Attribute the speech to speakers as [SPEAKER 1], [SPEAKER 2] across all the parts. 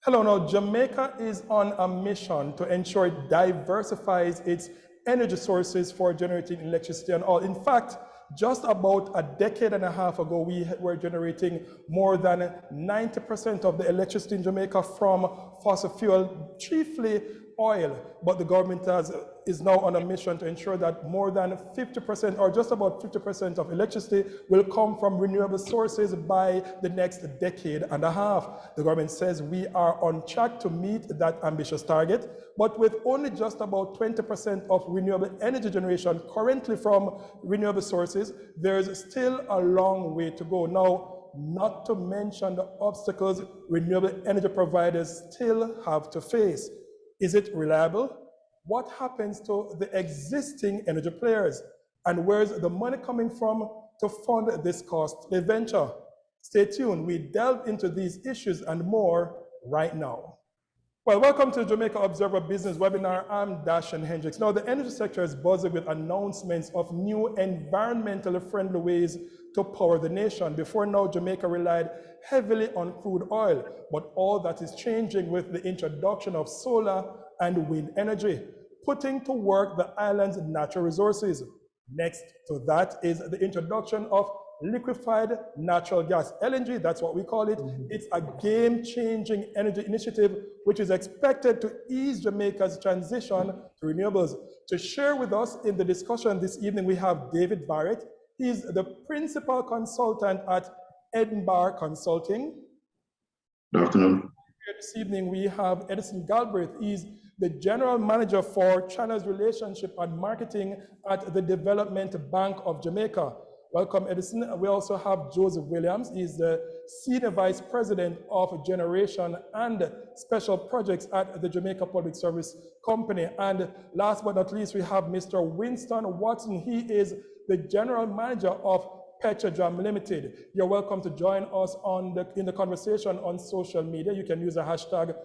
[SPEAKER 1] Hello, now Jamaica is on a mission to ensure it diversifies its energy sources for generating electricity and all. In fact, just about a decade and a half ago, we were generating more than 90% of the electricity in Jamaica from fossil fuel, chiefly oil, but the government is now on a mission to ensure that more than 50% or just about 50% of electricity will come from renewable sources by the next decade and a half. The government says we are on track to meet that ambitious target, but with only just about 20% of renewable energy generation currently from renewable sources, there's still a long way to go. Now, not to mention the obstacles renewable energy providers still have to face. Is it reliable? What happens to the existing energy players? And where's the money coming from to fund this costly venture? Stay tuned. We delve into these issues and more right now. Well, welcome to the Jamaica Observer Business Webinar. I'm Dashan Hendricks. Now, the energy sector is buzzing with announcements of new environmentally friendly ways to power the nation. Before now, Jamaica relied heavily on crude oil, but all that is changing with the introduction of solar and wind energy, putting to work the island's natural resources. Next to that is the introduction of liquefied natural gas, LNG, that's what we call it. It's a game-changing energy initiative which is expected to ease Jamaica's transition to renewables. To share with us in the discussion this evening, we have David Barrett. He's the principal consultant at Edinburgh Consulting.
[SPEAKER 2] Good afternoon.
[SPEAKER 1] Here this evening, we have Edison Galbraith. He's the general manager for China's relationship and marketing at the Development Bank of Jamaica. Welcome, Edison. We also have Joseph Williams. He's the Senior Vice President of Generation and Special Projects at the Jamaica Public Service Company. And last but not least, we have Mr. Winston Watson. He is the General Manager of Petrojam Limited. You're welcome to join us in the conversation on social media. You can use the hashtag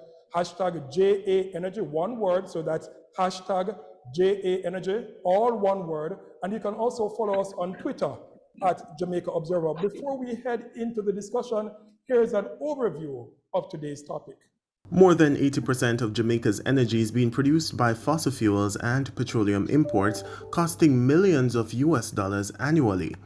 [SPEAKER 1] JA-Energy, one word, so that's hashtag JA-Energy, all one word. And you can also follow us on Twitter at Jamaica Observer. Before we head into the discussion, here's an overview of today's topic.
[SPEAKER 3] More than 80% of Jamaica's energy is being produced by fossil fuels and petroleum imports, costing millions of US dollars annually.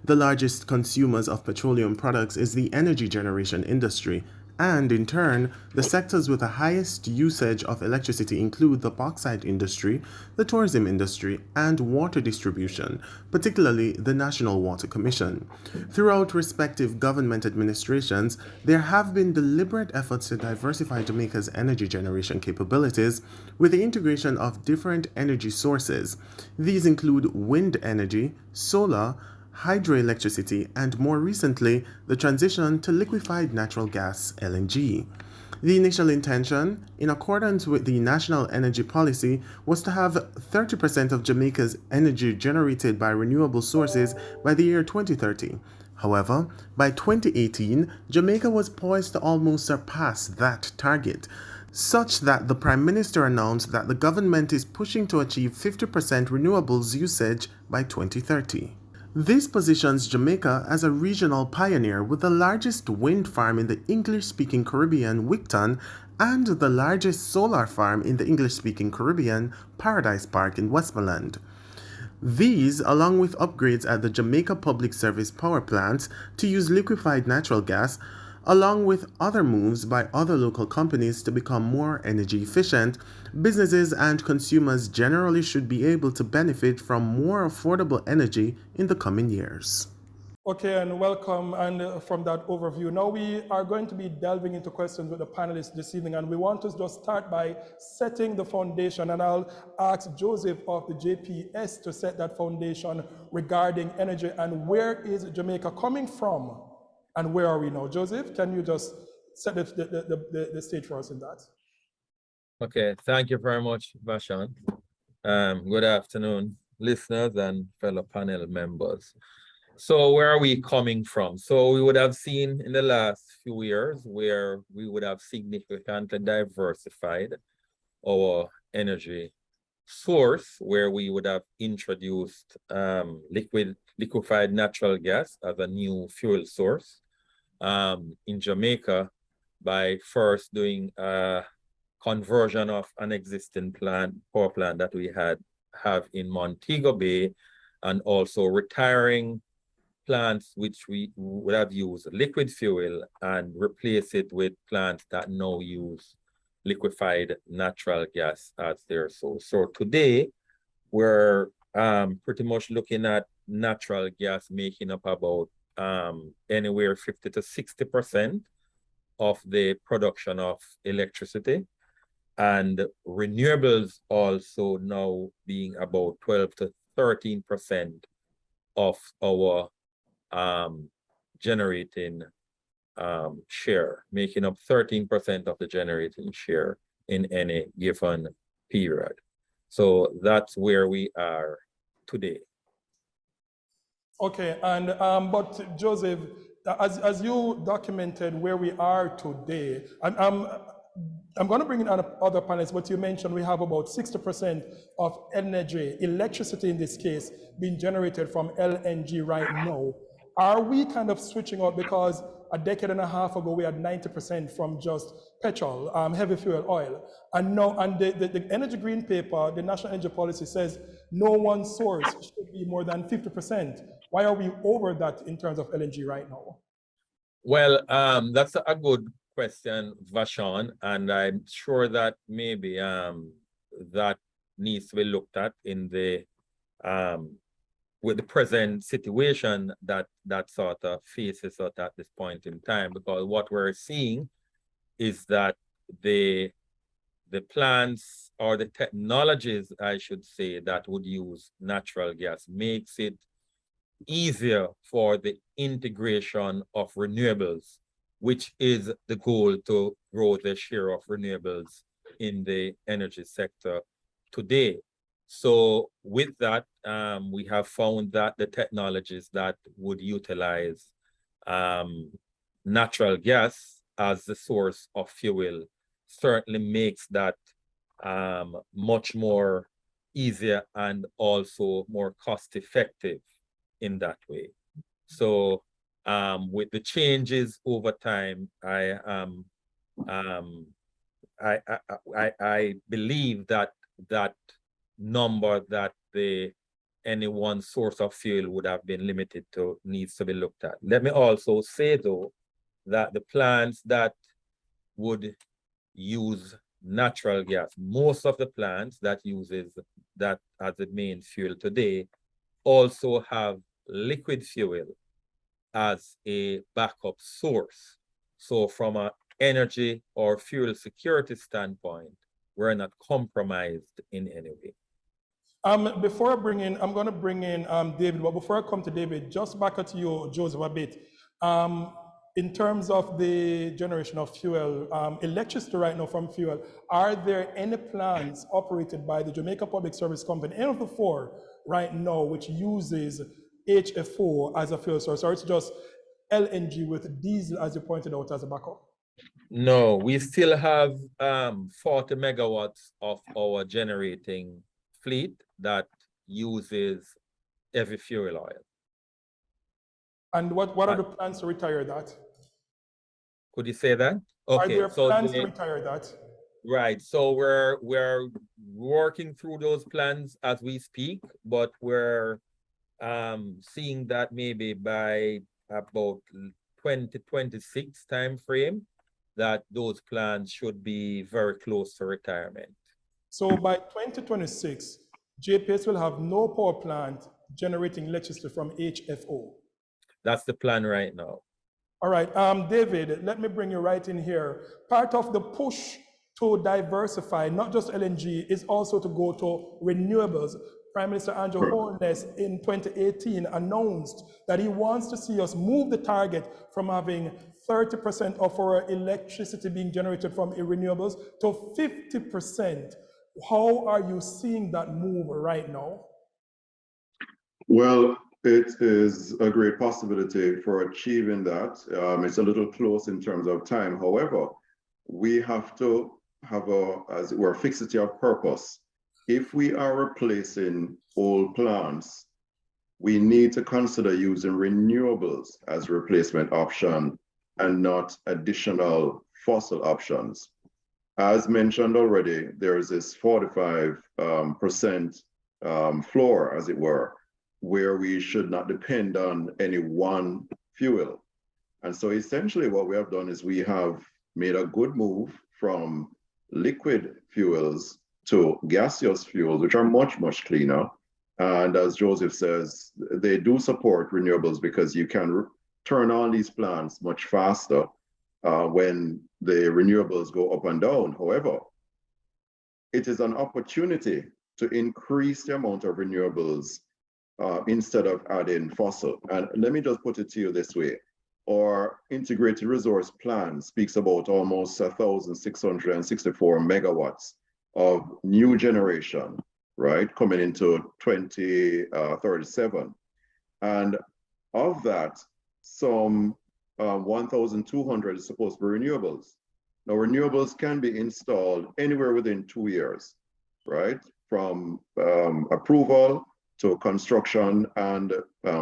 [SPEAKER 3] The largest consumers of petroleum products is the energy generation industry, and in turn, the sectors with the highest usage of electricity include the bauxite industry, the tourism industry, and water distribution, particularly the National Water Commission. Throughout respective government administrations, there have been deliberate efforts to diversify Jamaica's energy generation capabilities with the integration of different energy sources. These include wind energy, solar, hydroelectricity, and more recently, the transition to liquefied natural gas, LNG. The initial intention, in accordance with the National Energy Policy, was to have 30% of Jamaica's energy generated by renewable sources by the year 2030. However, by 2018, Jamaica was poised to almost surpass that target, such that the Prime Minister announced that the government is pushing to achieve 50% renewables usage by 2030. This positions Jamaica as a regional pioneer with the largest wind farm in the English-speaking Caribbean, Wigton, and the largest solar farm in the English-speaking Caribbean, Paradise Park in Westmoreland. These, along with upgrades at the Jamaica Public Service power plants to use liquefied natural gas, along with other moves by other local companies to become more energy efficient, businesses and consumers generally should be able to benefit from more affordable energy in the coming years.
[SPEAKER 1] Okay, and welcome, and from that overview. Now we are going to be delving into questions with the panelists this evening, and we want to just start by setting the foundation, and I'll ask Joseph of the JPS to set that foundation regarding energy and where is Jamaica coming from? And where are we now? Joseph, can you just set the stage for us in that?
[SPEAKER 4] Okay, thank you very much, Vashan. Good afternoon, listeners and fellow panel members. So where are we coming from? So we would have seen in the last few years where we would have significantly diversified our energy source, where we would have introduced liquefied natural gas as a new fuel source in Jamaica by first doing a conversion of an existing power plant that we have in Montego Bay, and also retiring plants which we would have used liquid fuel and replace it with plants that now use liquefied natural gas as their source. So today, we're pretty much looking at natural gas making up about anywhere 50 to 60% of the production of electricity, and renewables also now being about 12 to 13% of our generating share, making up 13% of the generating share in any given period. So that's where we are today.
[SPEAKER 1] Okay, and but Joseph, as you documented where we are today, I'm going to bring in other panelists, but you mentioned we have about 60% of energy, electricity in this case, being generated from LNG right now. Are we kind of switching out, because a decade and a half ago we had 90% from just petrol, heavy fuel oil, and now, and the Energy Green Paper, the National Energy Policy says no one source should be more than 50%. Why are we over that in terms of LNG right now?
[SPEAKER 4] Well, that's a good question, Vashon, and I'm sure that maybe that needs to be looked at in the with the present situation that sort of faces us at this point in time, because what we're seeing is that the plants, or the technologies, I should say, that would use natural gas makes it easier for the integration of renewables, which is the goal, to grow the share of renewables in the energy sector today. So with that, we have found that the technologies that would utilize natural gas as the source of fuel certainly makes that much more easier and also more cost effective in that way. So with the changes over time, I believe that number that any one source of fuel would have been limited to needs to be looked at. Let me also say, though, that the plants that would use natural gas, most of the plants that uses that as the main fuel today, also have liquid fuel as a backup source. So from an energy or fuel security standpoint, we're not compromised in any way.
[SPEAKER 1] Before I bring in, I'm going to bring in David, but before I come to David, just back to you, Joseph, a bit. In terms of the generation of fuel, electricity right now from fuel, are there any plants operated by the Jamaica Public Service Company, any of the four right now, which uses HFO as a fuel source, or it's just LNG with diesel, as you pointed out, as a backup?
[SPEAKER 4] No, we still have 40 megawatts of our generating fleet that uses heavy fuel oil.
[SPEAKER 1] And what are the plans to retire that?
[SPEAKER 4] Could you say that? Okay.
[SPEAKER 1] Are there plans to retire that?
[SPEAKER 4] Right. So we're working through those plans as we speak, but we're seeing that maybe by about 2026 timeframe, that those plans should be very close to retirement.
[SPEAKER 1] So by 2026, JPS will have no power plant generating electricity from HFO.
[SPEAKER 4] That's the plan right now.
[SPEAKER 1] All right, David, let me bring you right in here. Part of the push to diversify, not just LNG, is also to go to renewables. Prime Minister Andrew Holness in 2018 announced that he wants to see us move the target from having 30% of our electricity being generated from renewables to 50%. How are you seeing that move right now?
[SPEAKER 2] Well, It is a great possibility for achieving that. It's a little close in terms of time. However, we have to have as it were, fixity of purpose. If we are replacing old plants, we need to consider using renewables as replacement option and not additional fossil options. As mentioned already, there is this 45% floor, as it were, where we should not depend on any one fuel. And so essentially what we have done is we have made a good move from liquid fuels to gaseous fuels, which are much, much cleaner. And as Joseph says, they do support renewables because you can turn on these plants much faster when the renewables go up and down. However, it is an opportunity to increase the amount of renewables instead of adding fossil. And let me just put it to you this way. Our integrated resource plan speaks about almost 1,664 megawatts of new generation, right, coming into 2037. And of that, some 1,200 is supposed to be renewables. Now, renewables can be installed anywhere within 2 years, right, from approval to construction and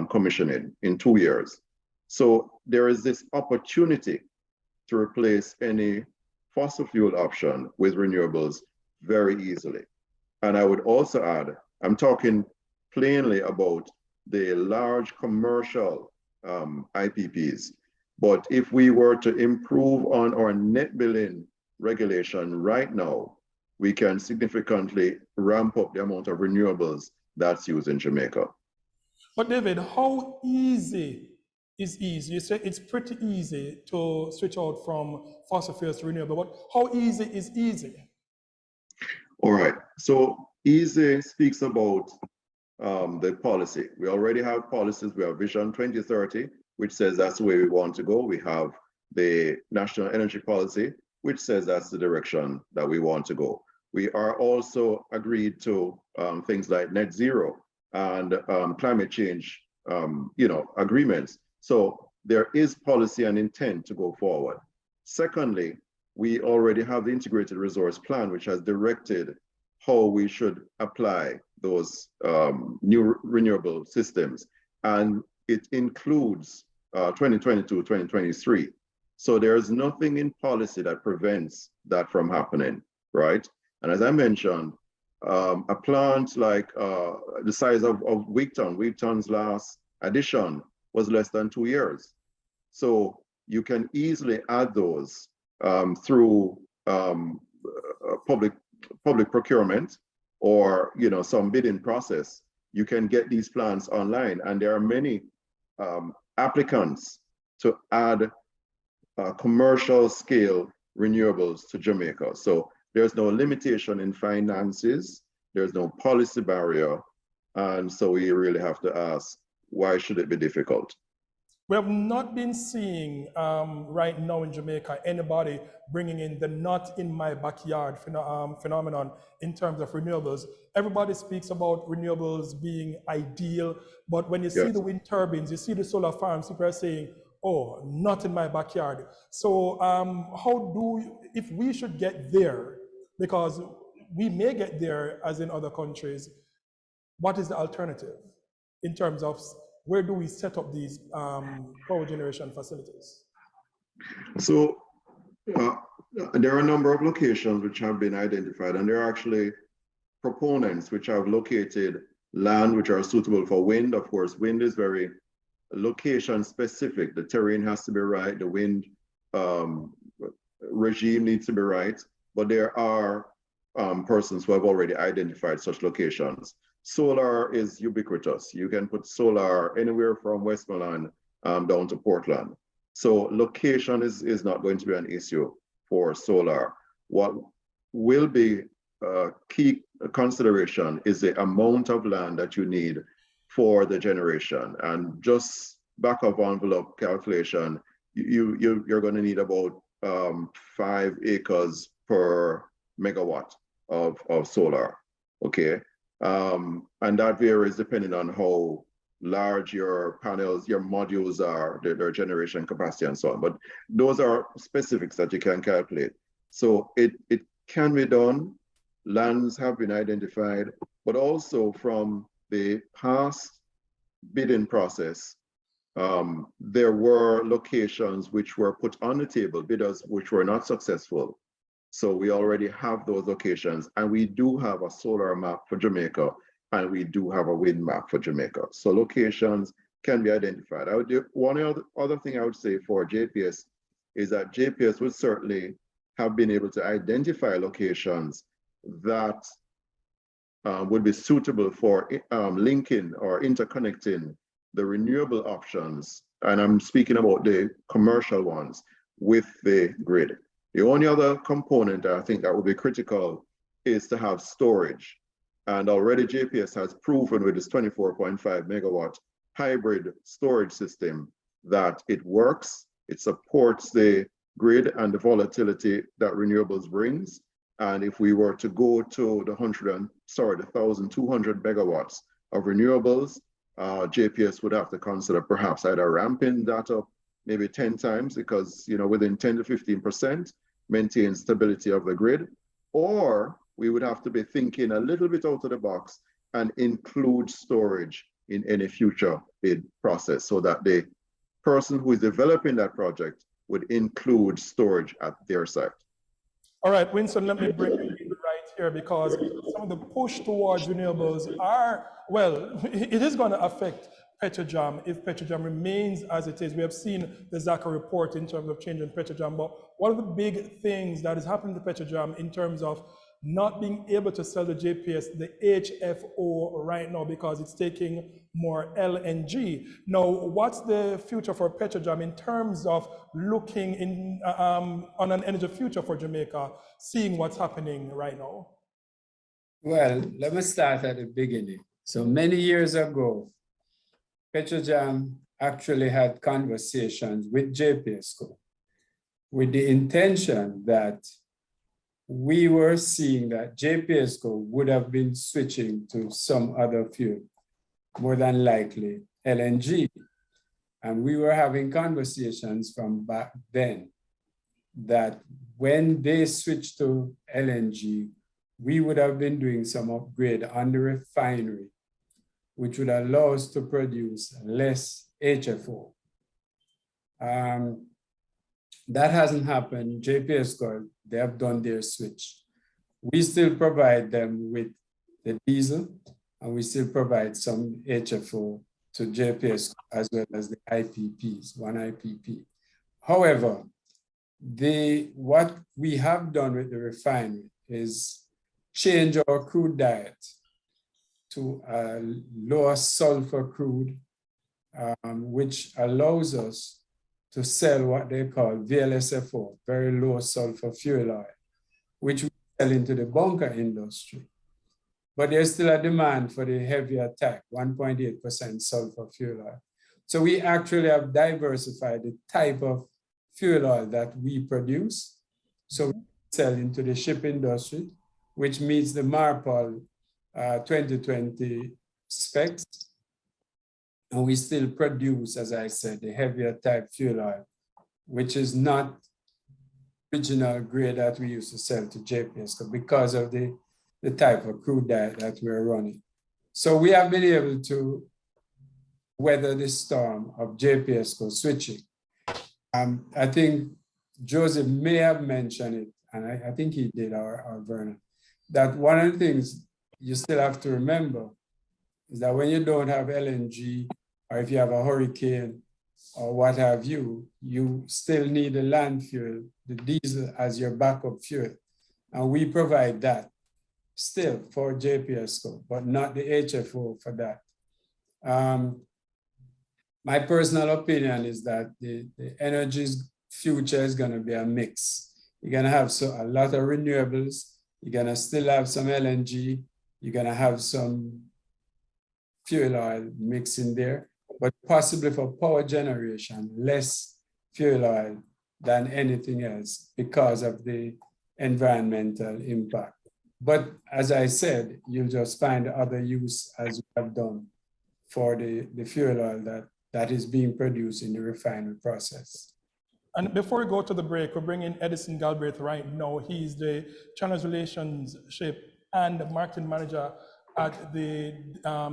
[SPEAKER 2] commissioning in 2 years. So there is this opportunity to replace any fossil fuel option with renewables very easily. And I would also add, I'm talking plainly about the large commercial IPPs. But if we were to improve on our net billing regulation right now, we can significantly ramp up the amount of renewables that's used in Jamaica.
[SPEAKER 1] But David, how easy is easy? You say it's pretty easy to switch out from fossil fuels to renewable, but how easy is easy?
[SPEAKER 2] All right, so easy speaks about the policy. We already have policies. We have Vision 2030, which says that's the way we want to go. We have the National Energy Policy, which says that's the direction that we want to go. We are also agreed to things like net zero and climate change, agreements. So there is policy and intent to go forward. Secondly, we already have the integrated resource plan, which has directed how we should apply those new renewable systems. And it includes 2022, 2023. So there's nothing in policy that prevents that from happening, right? And as I mentioned, a plant like the size of Wigton's last addition was less than 2 years. So you can easily add those through public procurement or some bidding process. You can get these plants online, and there are many applicants to add commercial scale renewables to Jamaica. So there's no limitation in finances, there's no policy barrier, and so we really have to ask, why should it be difficult?
[SPEAKER 1] We have not been seeing right now in Jamaica anybody bringing in the not in my backyard phenomenon in terms of renewables. Everybody speaks about renewables being ideal, but when you see the wind turbines, you see the solar farms, people are saying, oh, not in my backyard. So if we should get there, because we may get there as in other countries, what is the alternative in terms of where do we set up these power generation facilities?
[SPEAKER 2] So there are a number of locations which have been identified, and there are actually proponents which have located land which are suitable for wind. Of course, wind is very location specific. The terrain has to be right, the wind regime needs to be right, but there are persons who have already identified such locations. Solar is ubiquitous. You can put solar anywhere from Westmoreland down to Portland. So location is not going to be an issue for solar. What will be a key consideration is the amount of land that you need for the generation. And just back of envelope calculation, you're going to need about 5 acres per megawatt of solar, okay? And that varies depending on how large your panels, your modules are, their generation capacity and so on. But those are specifics that you can calculate. So it can be done. Lands have been identified, but also from the past bidding process, there were locations which were put on the table, bidders which were not successful. So we already have those locations, and we do have a solar map for Jamaica, and we do have a wind map for Jamaica. So locations can be identified. One other thing I would say for JPS is that JPS would certainly have been able to identify locations that would be suitable for linking or interconnecting the renewable options, and I'm speaking about the commercial ones, with the grid. The only other component I think that would be critical is to have storage. And already JPS has proven with its 24.5 megawatt hybrid storage system that it works, it supports the grid and the volatility that renewables brings. And if we were to go to the 1,200 megawatts of renewables, JPS would have to consider perhaps either ramping that up maybe 10 times, because within 10 to 15% maintain stability of the grid, or we would have to be thinking a little bit out of the box and include storage in any future bid process, so that the person who is developing that project would include storage at their site.
[SPEAKER 1] All right, Winston, let me bring you right here, because some of the push towards renewables are, well, it is going to affect Petrojam if Petrojam remains as it is. We have seen the Zaka report in terms of changing Petrojam, but one of the big things that is happening to Petrojam in terms of not being able to sell the JPS, the HFO right now, because it's taking more LNG. Now, what's the future for Petrojam in terms of looking in on an energy future for Jamaica, seeing what's happening right now?
[SPEAKER 5] Well, let me start at the beginning. So many years ago, Petrojam actually had conversations with JPSCO with the intention that we were seeing that JPSCO would have been switching to some other fuel, more than likely LNG. And we were having conversations from back then that when they switched to LNG, we would have been doing some upgrade on the refinery, which would allow us to produce less HFO. That hasn't happened. JPSCO, they have done their switch. We still provide them with the diesel, and we still provide some HFO to JPSCO as well as the IPPs, one IPP. However, what we have done with the refinery is change our crude diet to a lower sulfur crude, which allows us to sell what they call VLSFO, very low sulfur fuel oil, which we sell into the bunker industry. But there's still a demand for the heavier type, 1.8% sulfur fuel oil. So we actually have diversified the type of fuel oil that we produce. So we sell into the ship industry, which meets the MARPOL 2020 specs. And we still produce, as I said, the heavier type fuel oil, which is not original grade that we used to sell to JPSCO because of the type of crude diet that we're running. So we have been able to weather the storm of JPSCO switching. I think Joseph may have mentioned it, and I think he did, or Vernon, that one of the things you still have to remember is that when you don't have LNG, or if you have a hurricane or what have you, you still need the land fuel, the diesel as your backup fuel. And we provide that still for JPSCO, but not the HFO for that. My personal opinion is that the energy's future is gonna be a mix. You're gonna have a lot of renewables, you're gonna still have some LNG, you're gonna have some fuel oil mix in there, but possibly for power generation, less fuel oil than anything else because of the environmental impact. But as I said, you'll just find other use as we have done for the fuel oil that is being produced in the refinery process.
[SPEAKER 1] And before we go to the break, we're bringing Edison Galbraith right now. He's the Channel Relationship and Marketing Manager at the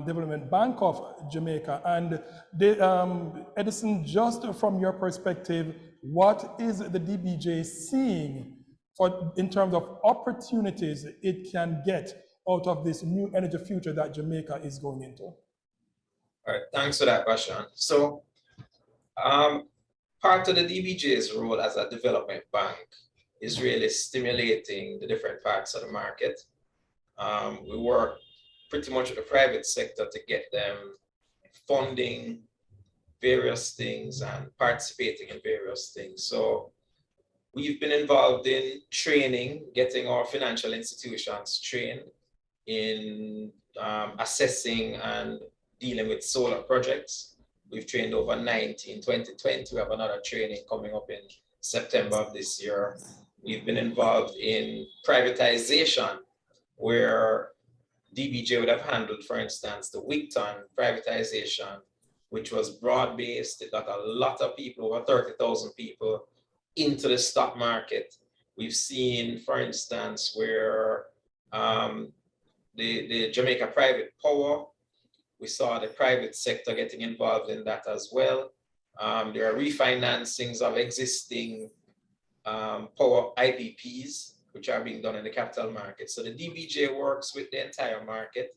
[SPEAKER 1] Development Bank of Jamaica. And Edison, just from your perspective, what is the DBGA seeing in terms of opportunities it can get out of this new energy future that Jamaica is going into?
[SPEAKER 6] All right, thanks for that question. So part of the DBGA's role as a development bank is really stimulating the different parts of the market. We work pretty much with the private sector to get them funding various things and participating in various things. So we've been involved in training, getting our financial institutions trained in assessing and dealing with solar projects. We've trained over 90 in 2020. We have another training coming up in September of this year. We've been involved in privatization, where DBGA would have handled, for instance, the Wigton privatization, which was broad-based. It got a lot of people, over 30,000 people, into the stock market. We've seen, for instance, where the Jamaica private power, we saw the private sector getting involved in that as well. There are refinancings of existing power IPPs, which are being done in the capital market. So the DBGA works with the entire market.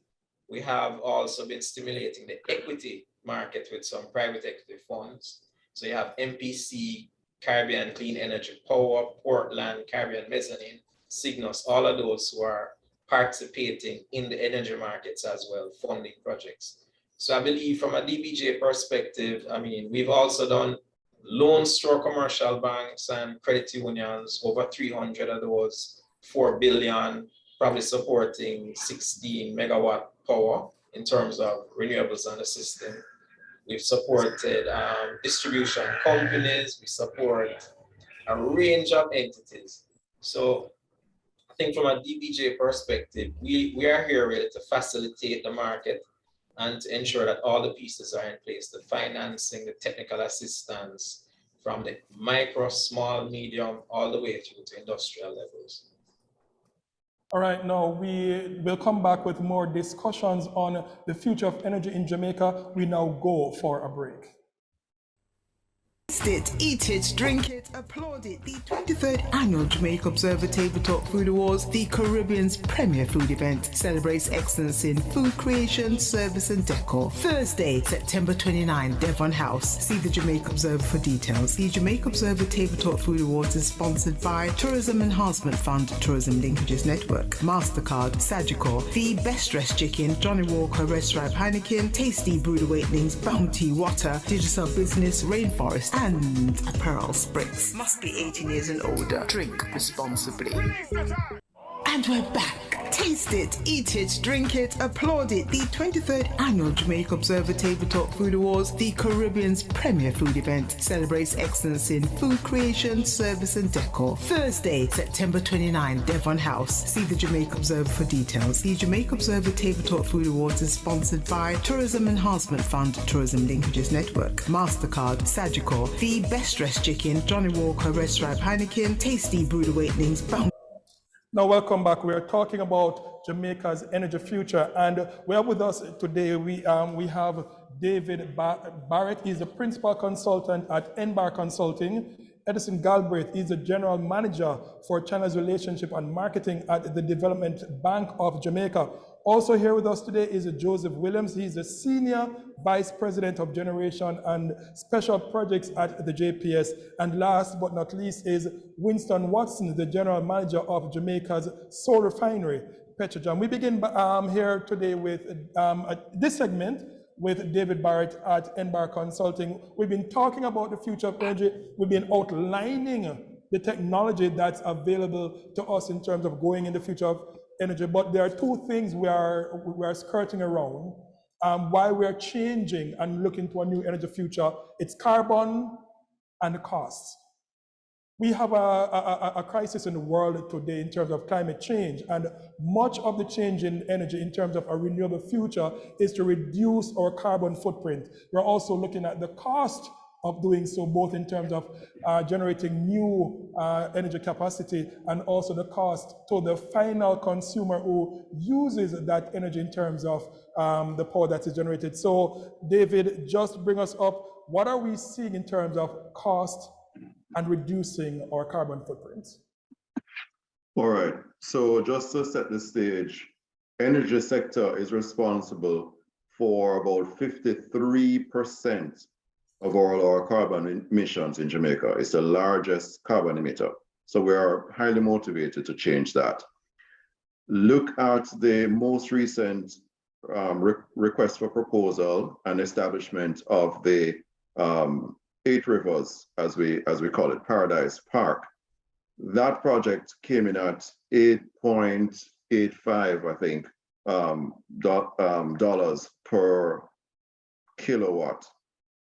[SPEAKER 6] We have also been stimulating the equity market with some private equity funds. So you have MPC, Caribbean Clean Energy Power, Portland, Caribbean Mezzanine, Cygnus, all of those who are participating in the energy markets as well, funding projects. So I believe from a DBGA perspective, I mean, we've also done loans to commercial banks and credit unions, over 300 of those, 4 billion, probably supporting 16 megawatt power in terms of renewables on the system. We've supported distribution companies, we support a range of entities. So I think from a DBGA perspective, we are here really to facilitate the market and to ensure that all the pieces are in place, the financing, the technical assistance, from the micro, small, medium, all the way through to industrial levels.
[SPEAKER 1] All right, now we will come back with more discussions on the future of energy in Jamaica. We now go for a break.
[SPEAKER 7] Taste it, eat it, drink it, applaud it. The 23rd Annual Jamaica Observer Tabletop Food Awards, the Caribbean's premier food event, celebrates excellence in food creation, service and decor. Thursday, September 29, Devon House. See the Jamaica Observer for details. The Jamaica Observer Tabletop Food Awards is sponsored by Tourism Enhancement Fund, Tourism Linkages Network, MasterCard, Sagicor, The Best Dressed Chicken, Johnny Walker, Red Stripe Heineken, Tasty Brewed Awakenings, Bounty Water, Digital Business, Rainforest, and Apparel Springs. Must be 18 years and older. Drink responsibly. And we're back. Taste it, eat it, drink it, applaud it. The 23rd Annual Jamaica Observer Tabletop Food Awards, the Caribbean's premier food event, celebrates excellence in food creation, service and decor. Thursday, September 29, Devon House. See the Jamaica Observer for details. The Jamaica Observer Tabletop Food Awards is sponsored by Tourism Enhancement Fund, Tourism Linkages Network, MasterCard, Sagicor, The Best Dressed Chicken, Johnny Walker, Red Stripe Heineken, Tasty Brewed Awakenings, Bounty.
[SPEAKER 1] Now, welcome back. We are talking about Jamaica's energy future, and we have with us today, we have David Barrett. He's the principal consultant at NBAR Consulting. Edison Galbraith is the general manager for Channels Relationship and Marketing at the Development Bank of Jamaica. Also here with us today is Joseph Williams. He's the Senior Vice President of Generation and Special Projects at the JPS. And last but not least is Winston Watson, the General Manager of Jamaica's Soul Refinery, Petrojam. We begin here today with this segment with David Barrett at NBAR Consulting. We've been talking about the future of energy. We've been outlining the technology that's available to us in terms of going in the future of energy, but there are two things we are skirting around while we are changing and looking to a new energy future. It's carbon and costs. we have a crisis in the world today in terms of climate change, and much of the change in energy in terms of a renewable future is to reduce our carbon footprint. We're also looking at the cost of doing so, both in terms of generating new energy capacity and also the cost to the final consumer who uses that energy in terms of the power that is generated. So David, just bring us up, what are we seeing in terms of cost and reducing our carbon footprints?
[SPEAKER 2] All right, so just to set the stage, energy sector is responsible for about 53% of all our carbon emissions in Jamaica. It's the largest carbon emitter. So we are highly motivated to change that. Look at the most recent request for proposal and establishment of the 8 Rivers, as we call it, Paradise Park. That project came in at $8.85, I think, dollars per kilowatt,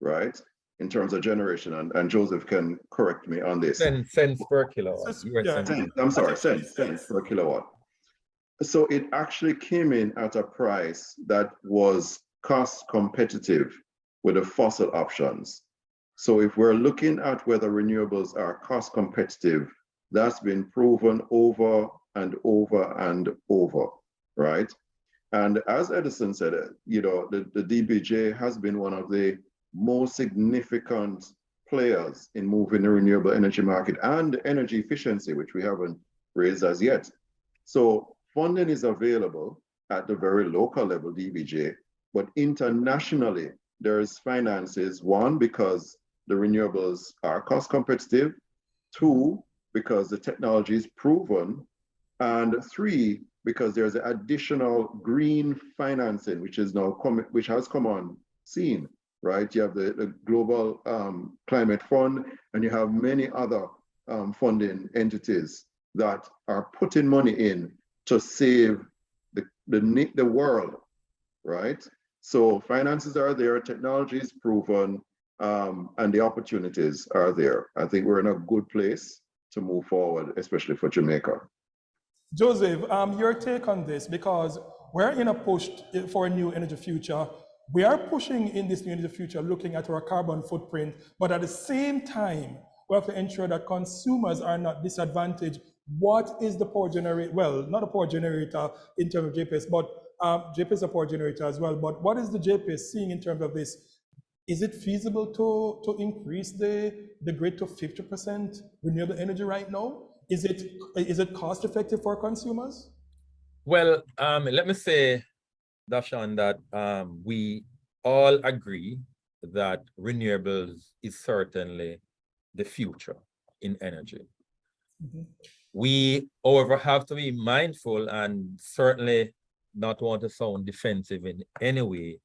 [SPEAKER 2] right? In terms of generation, and Joseph can correct me on this.
[SPEAKER 4] Cents per kilowatt.
[SPEAKER 2] Cents per kilowatt. So it actually came in at a price that was cost competitive with the fossil options. So if we're looking at whether renewables are cost competitive, that's been proven over and over and over, right? And as Edison said, the DBGA has been one of the most significant players in moving the renewable energy market and energy efficiency, which we haven't raised as yet. So funding is available at the very local level, DBGA, but internationally, there's finances, 1, because the renewables are cost competitive, 2, because the technology is proven, and 3, because there's additional green financing, which has come on scene, right? You have the Global Climate Fund, and you have many other funding entities that are putting money in to save the world, right? So finances are there, technology is proven, and the opportunities are there. I think we're in a good place to move forward, especially for Jamaica.
[SPEAKER 1] Joseph, your take on this, because we're in a push for a new energy future. We are pushing in this new energy future, looking at our carbon footprint, but at the same time, we have to ensure that consumers are not disadvantaged. What is the power generator? Well, not a power generator in terms of JPS, but JPS is a power generator as well. But what is the JPS seeing in terms of this? Is it feasible to increase the grid to 50% renewable energy right now? Is it cost effective for consumers?
[SPEAKER 4] Well, let me say, Dashan, that we all agree that renewables is certainly the future in energy. Mm-hmm. We, however, have to be mindful and certainly not want to sound defensive in any way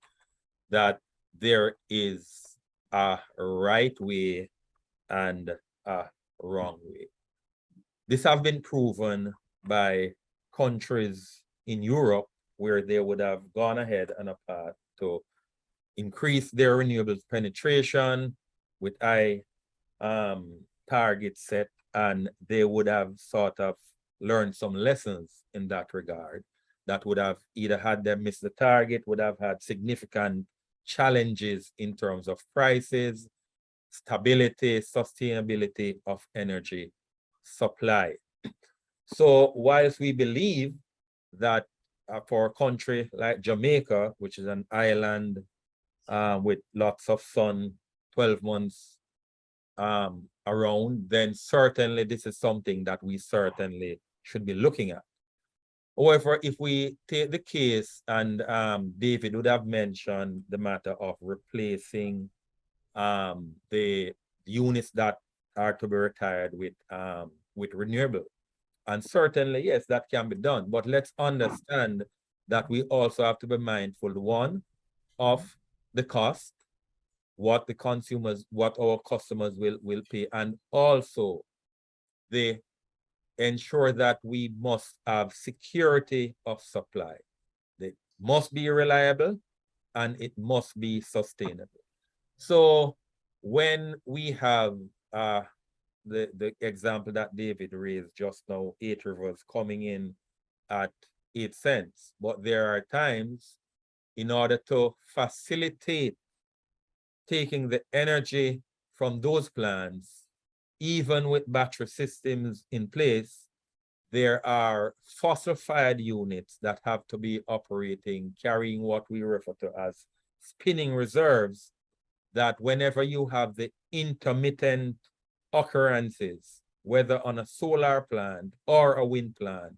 [SPEAKER 4] that there is a right way and a wrong way. This has been proven by countries in Europe where they would have gone ahead on a path to increase their renewables penetration with high targets set, and they would have sort of learned some lessons in that regard that would have either had them miss the target, would have had significant challenges in terms of prices, stability, sustainability of energy supply. So whilst we believe that for a country like Jamaica, which is an island with lots of sun 12 months around, then certainly this is something that we certainly should be looking at. However, if we take the case, and David would have mentioned the matter of replacing the units that are to be retired with renewable. And certainly, yes, that can be done. But let's understand that we also have to be mindful, 1, of the cost, what the consumers, what our customers will pay, and also the ensure that we must have security of supply. It must be reliable and it must be sustainable. So when we have the example that David raised just now, 8 Rivers coming in at 8 cents. But there are times, in order to facilitate taking the energy from those plants, even with battery systems in place, there are fossil-fired units that have to be operating, carrying what we refer to as spinning reserves, that whenever you have the intermittent occurrences, whether on a solar plant or a wind plant,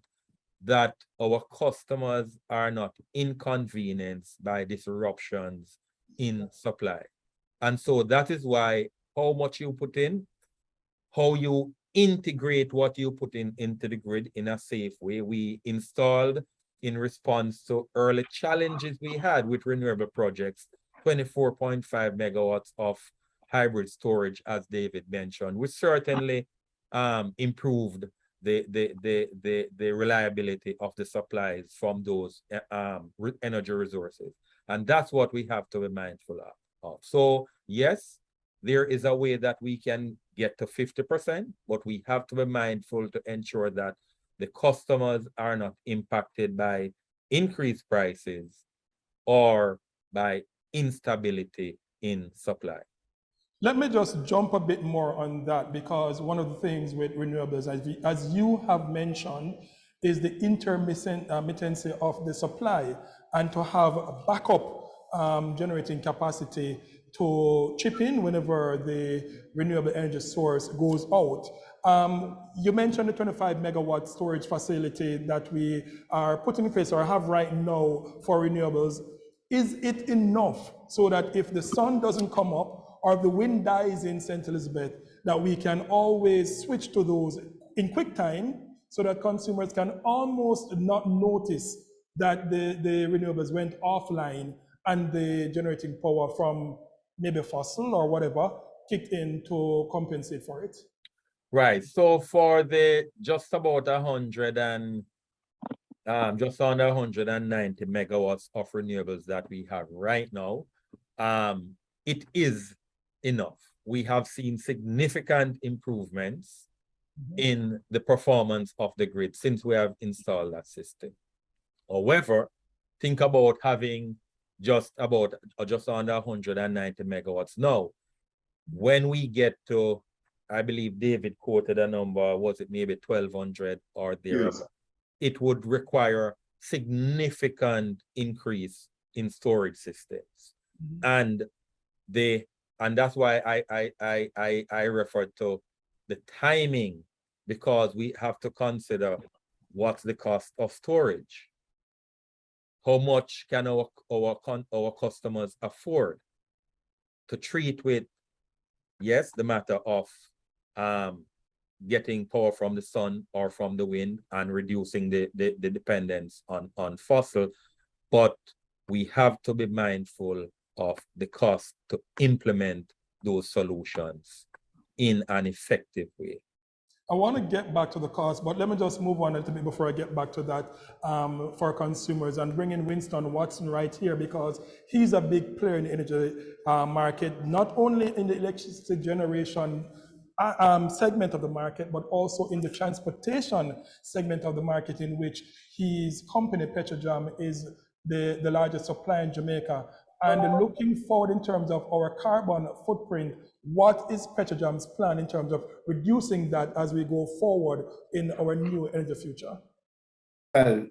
[SPEAKER 4] that our customers are not inconvenienced by disruptions in supply. And so that is why how much you put in, how you integrate what you put in into the grid in a safe way. We installed, in response to early challenges we had with renewable projects, 24.5 megawatts of hybrid storage, as David mentioned, which certainly improved the reliability of the supplies from those energy resources. And that's what we have to be mindful of. So yes, there is a way that we can get to 50%, but we have to be mindful to ensure that the customers are not impacted by increased prices or by instability in supply.
[SPEAKER 1] Let me just jump a bit more on that, because one of the things with renewables, as you have mentioned, is the intermittency of the supply, and to have a backup generating capacity to chip in whenever the renewable energy source goes out. You mentioned the 25 megawatt storage facility that we are putting in place or have right now for renewables. Is it enough so that if the sun doesn't come up or the wind dies in St. Elizabeth, that we can always switch to those in quick time, so that consumers can almost not notice that the renewables went offline and the generating power from maybe fossil or whatever kicked in to compensate for it?
[SPEAKER 4] Right. So for the just about just under 190 megawatts of renewables that we have right now, it is enough. We have seen significant improvements in the performance of the grid since we have installed that system. However, think about having just under 190 megawatts now. When we get to, I believe David quoted a number, was it maybe 1,200 or thereabouts? Yes. It would require significant increase in storage systems. And that's why I refer to the timing, because we have to consider what's the cost of storage. How much can our customers afford to treat with, yes, the matter of getting power from the sun or from the wind and reducing the dependence on fossil, but we have to be mindful of the cost to implement those solutions in an effective way.
[SPEAKER 1] I want to get back to the cost, but let me just move on a little bit before I get back to that for consumers, and bring in Winston Watson right here, because he's a big player in the energy market, not only in the electricity generation segment of the market, but also in the transportation segment of the market, in which his company, Petrojam, is the largest supplier in Jamaica. And looking forward in terms of our carbon footprint, what is Petrojam's plan in terms of reducing that as we go forward in our new energy future?
[SPEAKER 5] Well,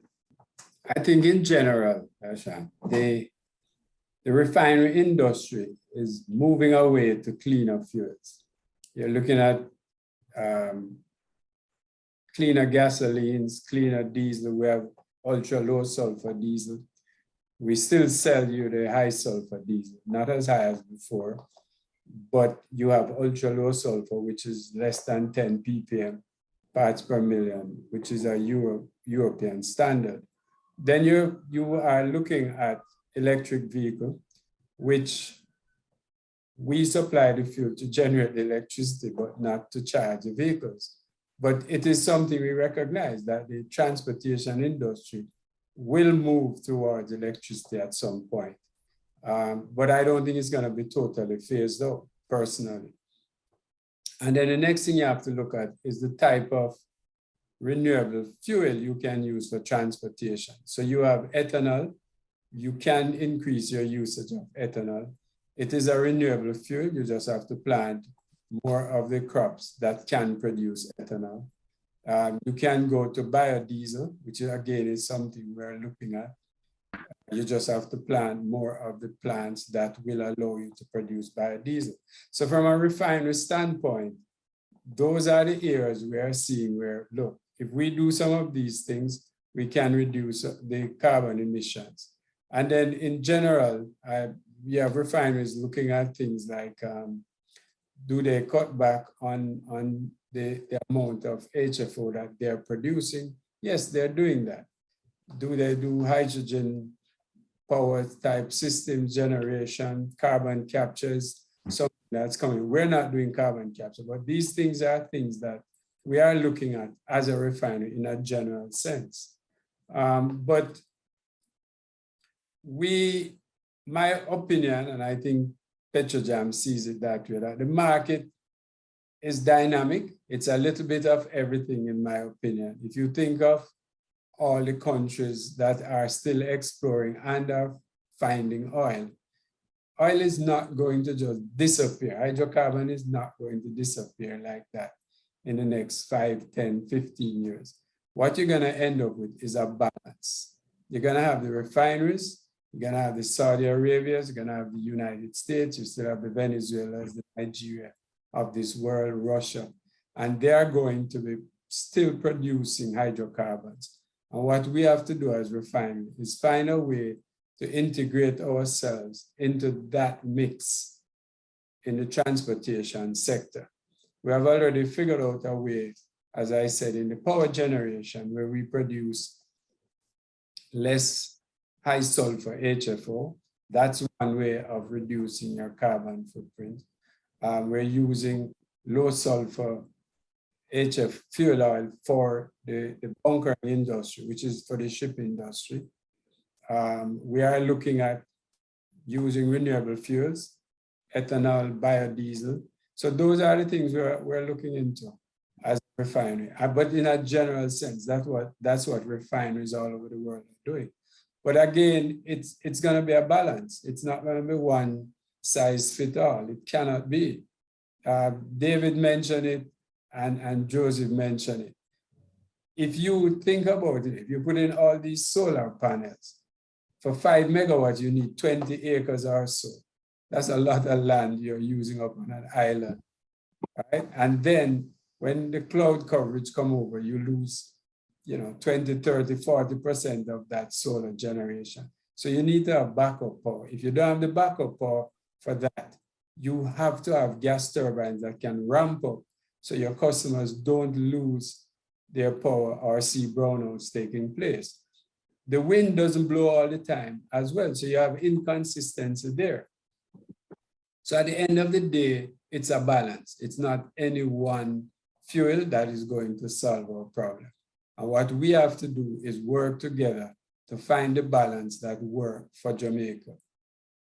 [SPEAKER 5] I think in general, Ashan, the refinery industry is moving away to cleaner fuels. You're looking at cleaner gasolines, cleaner diesel. We have ultra low sulfur diesel. We still sell you the high sulfur diesel, not as high as before, but you have ultra low sulfur, which is less than 10 ppm parts per million, which is a European standard. Then you are looking at electric vehicle, which we supply the fuel to generate the electricity, but not to charge the vehicles. But it is something we recognize, that the transportation industry will move towards electricity at some point. But I don't think it's going to be totally phased out, personally. And then the next thing you have to look at is the type of renewable fuel you can use for transportation. So you have ethanol. You can increase your usage of ethanol. It is a renewable fuel. You just have to plant more of the crops that can produce ethanol. You can go to biodiesel, which again is something we're looking at. You just have to plant more of the plants that will allow you to produce biodiesel. So from a refinery standpoint, those are the areas we are seeing where, look, if we do some of these things, we can reduce the carbon emissions. And then in general, we have refineries looking at things like, do they cut back on the amount of HFO that they're producing? Yes, they're doing that. Do they do hydrogen power type system generation, carbon captures, something that's coming? We're not doing carbon capture, but these things are things that we are looking at as a refinery in a general sense. But my opinion, and I think Petrojam sees it that way, that the market is dynamic. It's a little bit of everything, in my opinion. If you think of all the countries that are still exploring and are finding oil, oil is not going to just disappear. Hydrocarbon is not going to disappear like that in the next 5, 10, 15 years. What you're going to end up with is a balance. You're going to have the refineries, you're going to have the Saudi Arabias, you're going to have the United States, you still have the Venezuelas, the Nigeria of this world, Russia, and they are going to be still producing hydrocarbons. And what we have to do as refinery is find a way to integrate ourselves into that mix in the transportation sector. We have already figured out a way, as I said, in the power generation, where we produce less high sulfur HFO. That's one way of reducing your carbon footprint. We're using low sulfur HF fuel oil for the bunkering industry, which is for the shipping industry. We are looking at using renewable fuels, ethanol, biodiesel. So those are the things we're looking into as a refinery. But in a general sense, that's what refineries all over the world are doing. But again, it's going to be a balance. It's not going to be one size fit all. It cannot be. David mentioned it, and Joseph mentioned it. If you think about it, if you put in all these solar panels, for 5 megawatts, you need 20 acres or so. That's a lot of land you're using up on an island, right? And then when the cloud coverage come over, you lose, 20, 30, 40% of that solar generation. So you need to have backup power. If you don't have the backup power for that, you have to have gas turbines that can ramp up so your customers don't lose their power or see brownouts taking place. The wind doesn't blow all the time as well, so you have inconsistency there. So at the end of the day, it's a balance. It's not any one fuel that is going to solve our problem. And what we have to do is work together to find the balance that works for Jamaica.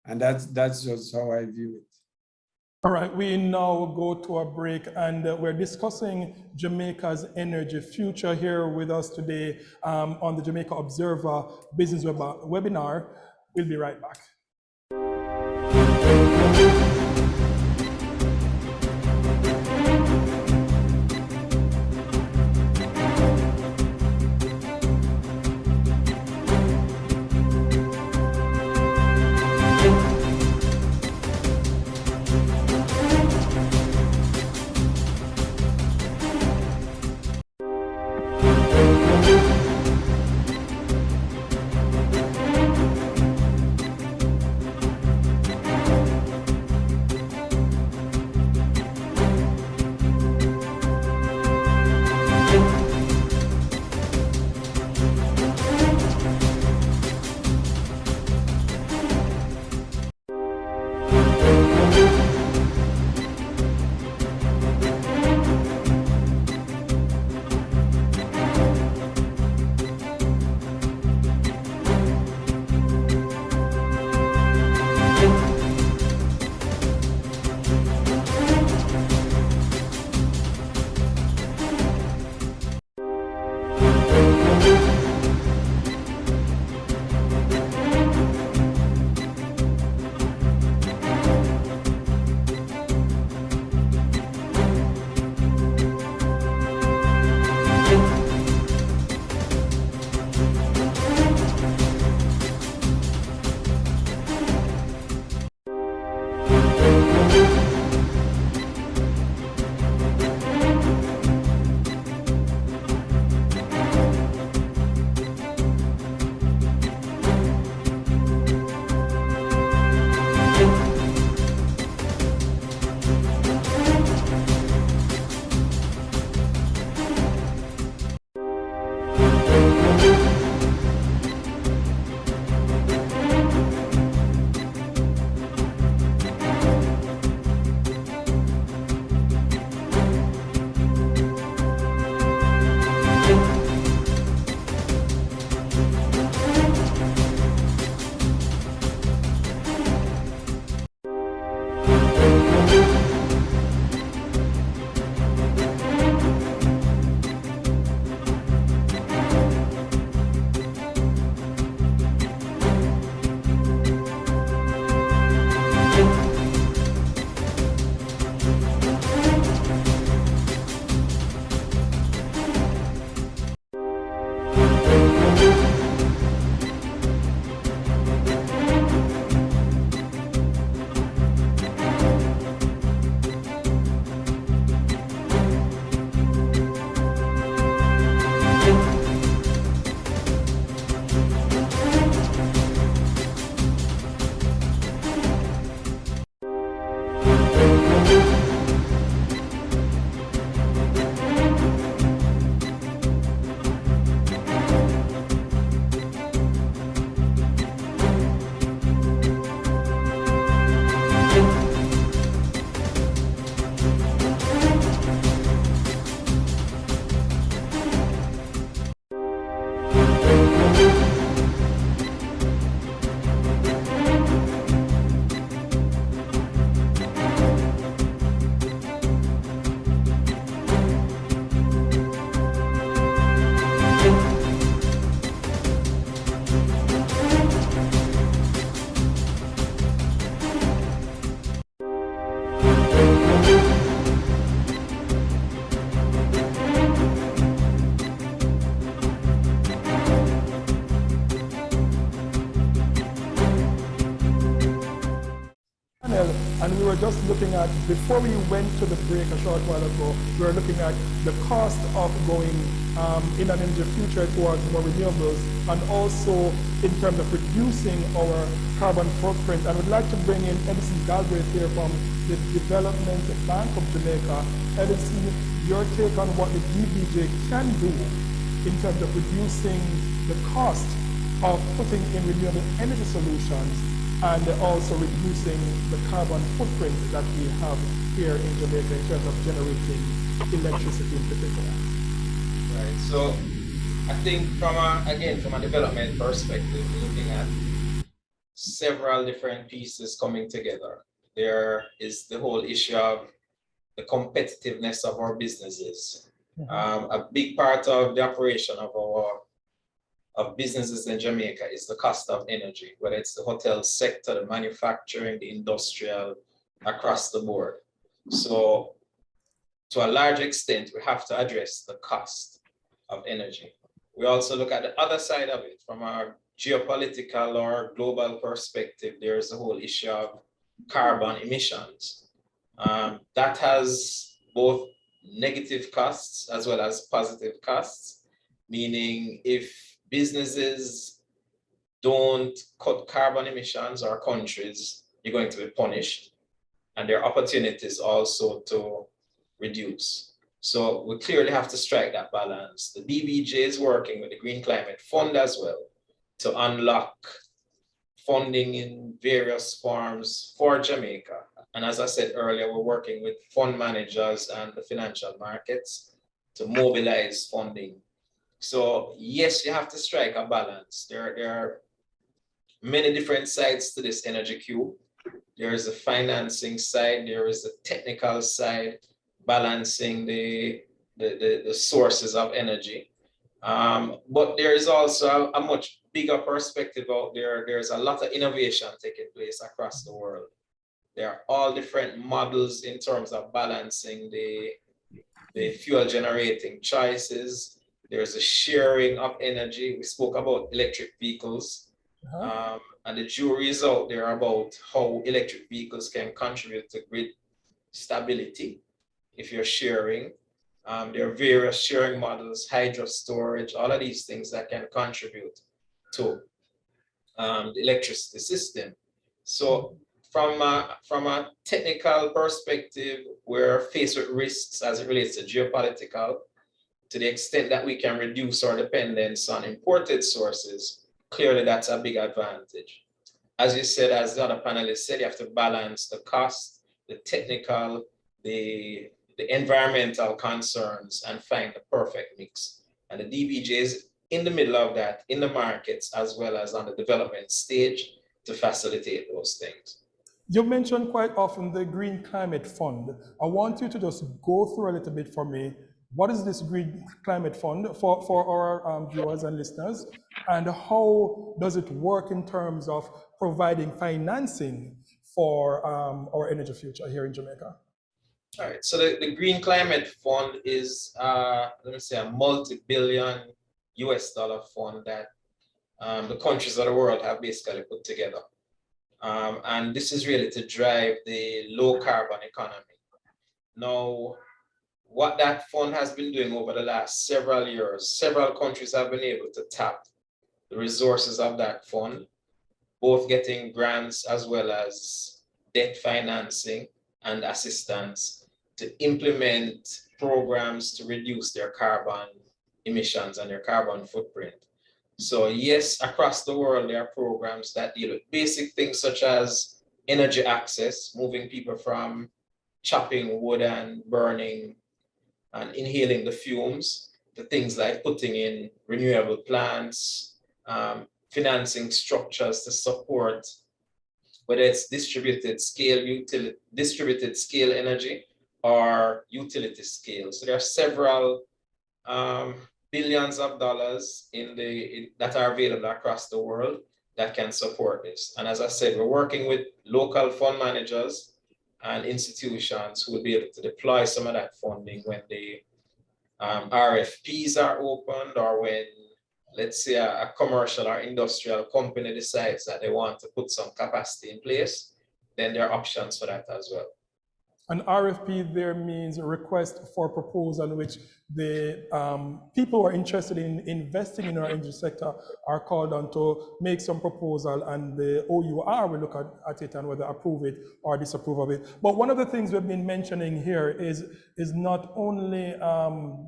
[SPEAKER 5] And that's just how I view it.
[SPEAKER 1] All right, we now go to a break, and we're discussing Jamaica's energy future here with us today on the Jamaica Observer Business Webinar. We'll be right back. were just looking at, before we went to the break a short while ago, we were looking at the cost of going in an energy future towards more renewables, and also in terms of reducing our carbon footprint. And I would like to bring in Edison Galbraith here from the Development Bank of Jamaica. Edison, your take on what the DBGA can do in terms of reducing the cost of putting in renewable energy solutions and also reducing the carbon footprint that we have here in Jamaica in terms of generating electricity in particular.
[SPEAKER 6] Right. So I think from a development perspective, we're looking at several different pieces coming together. There is the whole issue of the competitiveness of our businesses. A big part of the operation of businesses in Jamaica is the cost of energy, whether it's the hotel sector, the manufacturing, the industrial, across the board. So to a large extent, we have to address the cost of energy. We also look at the other side of it from a geopolitical or global perspective. There's the whole issue of carbon emissions. That has both negative costs as well as positive costs, meaning if businesses don't cut carbon emissions, or countries, you're going to be punished. And there are opportunities also to reduce. So we clearly have to strike that balance. The DBGA is working with the Green Climate Fund as well to unlock funding in various forms for Jamaica. And as I said earlier, we're working with fund managers and the financial markets to mobilize funding. So yes, you have to strike a balance. There are many different sides to this energy cube. There is a financing side, there is a technical side, balancing the sources of energy. But there is also a much bigger perspective out there. There's a lot of innovation taking place across the world. There are all different models in terms of balancing the fuel generating choices. There's a sharing of energy. We spoke about electric vehicles. And the jury is out there about how electric vehicles can contribute to grid stability if you're sharing. There are various sharing models, hydro storage, all of these things that can contribute to the electricity system. So from a technical perspective, we're faced with risks as it relates to geopolitical. To the extent that we can reduce our dependence on imported sources, clearly that's a big advantage. As you said, as the other panelists said, you have to balance the cost, the technical, the environmental concerns, and find the perfect mix. And the DBGA is in the middle of that, in the markets, as well as on the development stage to facilitate those things.
[SPEAKER 1] You mentioned quite often the Green Climate Fund. I want you to just go through a little bit for me. What is this Green Climate Fund for our viewers and listeners? And how does it work in terms of providing financing for our energy future here in Jamaica?
[SPEAKER 6] All right, so the Green Climate Fund is, let me say, a multi-billion US dollar fund that the countries of the world have basically put together. And this is really to drive the low carbon economy. Now, what that fund has been doing over the last several years, several countries have been able to tap the resources of that fund, both getting grants as well as debt financing and assistance to implement programs to reduce their carbon emissions and their carbon footprint. So yes, across the world, there are programs that deal with basic things such as energy access, moving people from chopping wood and burning and inhaling the fumes, to things like putting in renewable plants, financing structures to support whether it's distributed scale energy or utility scale. So there are several billions of dollars that are available across the world that can support this. And as I said, we're working with local fund managers and institutions who will be able to deploy some of that funding when the RFPs are opened, or when, let's say, a commercial or industrial company decides that they want to put some capacity in place. then there are options for that as well.
[SPEAKER 1] An RFP there means a request for proposal, which the people who are interested in investing in our energy sector are called on to make some proposal, and the OUR will look at it and whether approve it or disapprove of it. But one of the things we've been mentioning here is not only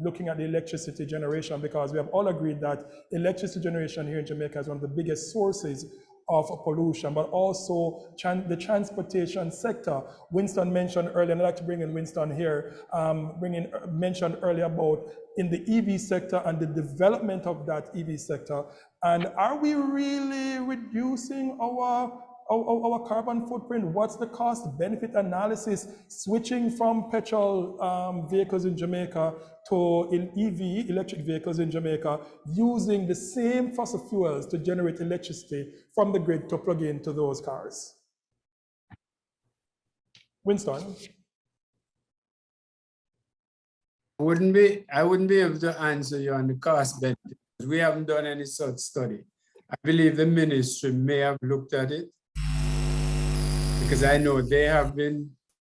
[SPEAKER 1] looking at the electricity generation, because we have all agreed that electricity generation here in Jamaica is one of the biggest sources of pollution, but also the transportation sector. Winston mentioned earlier, and I'd like to bring in Winston here, mentioned earlier about in the EV sector and the development of that EV sector. And are we really reducing our carbon footprint? What's the cost benefit analysis switching from petrol vehicles in Jamaica to EV, electric vehicles in Jamaica, using the same fossil fuels to generate electricity from the grid to plug into those cars? Winston?
[SPEAKER 5] I wouldn't be able to answer you on the cost benefit. We haven't done any such study. I believe the ministry may have looked at it, because I know they have been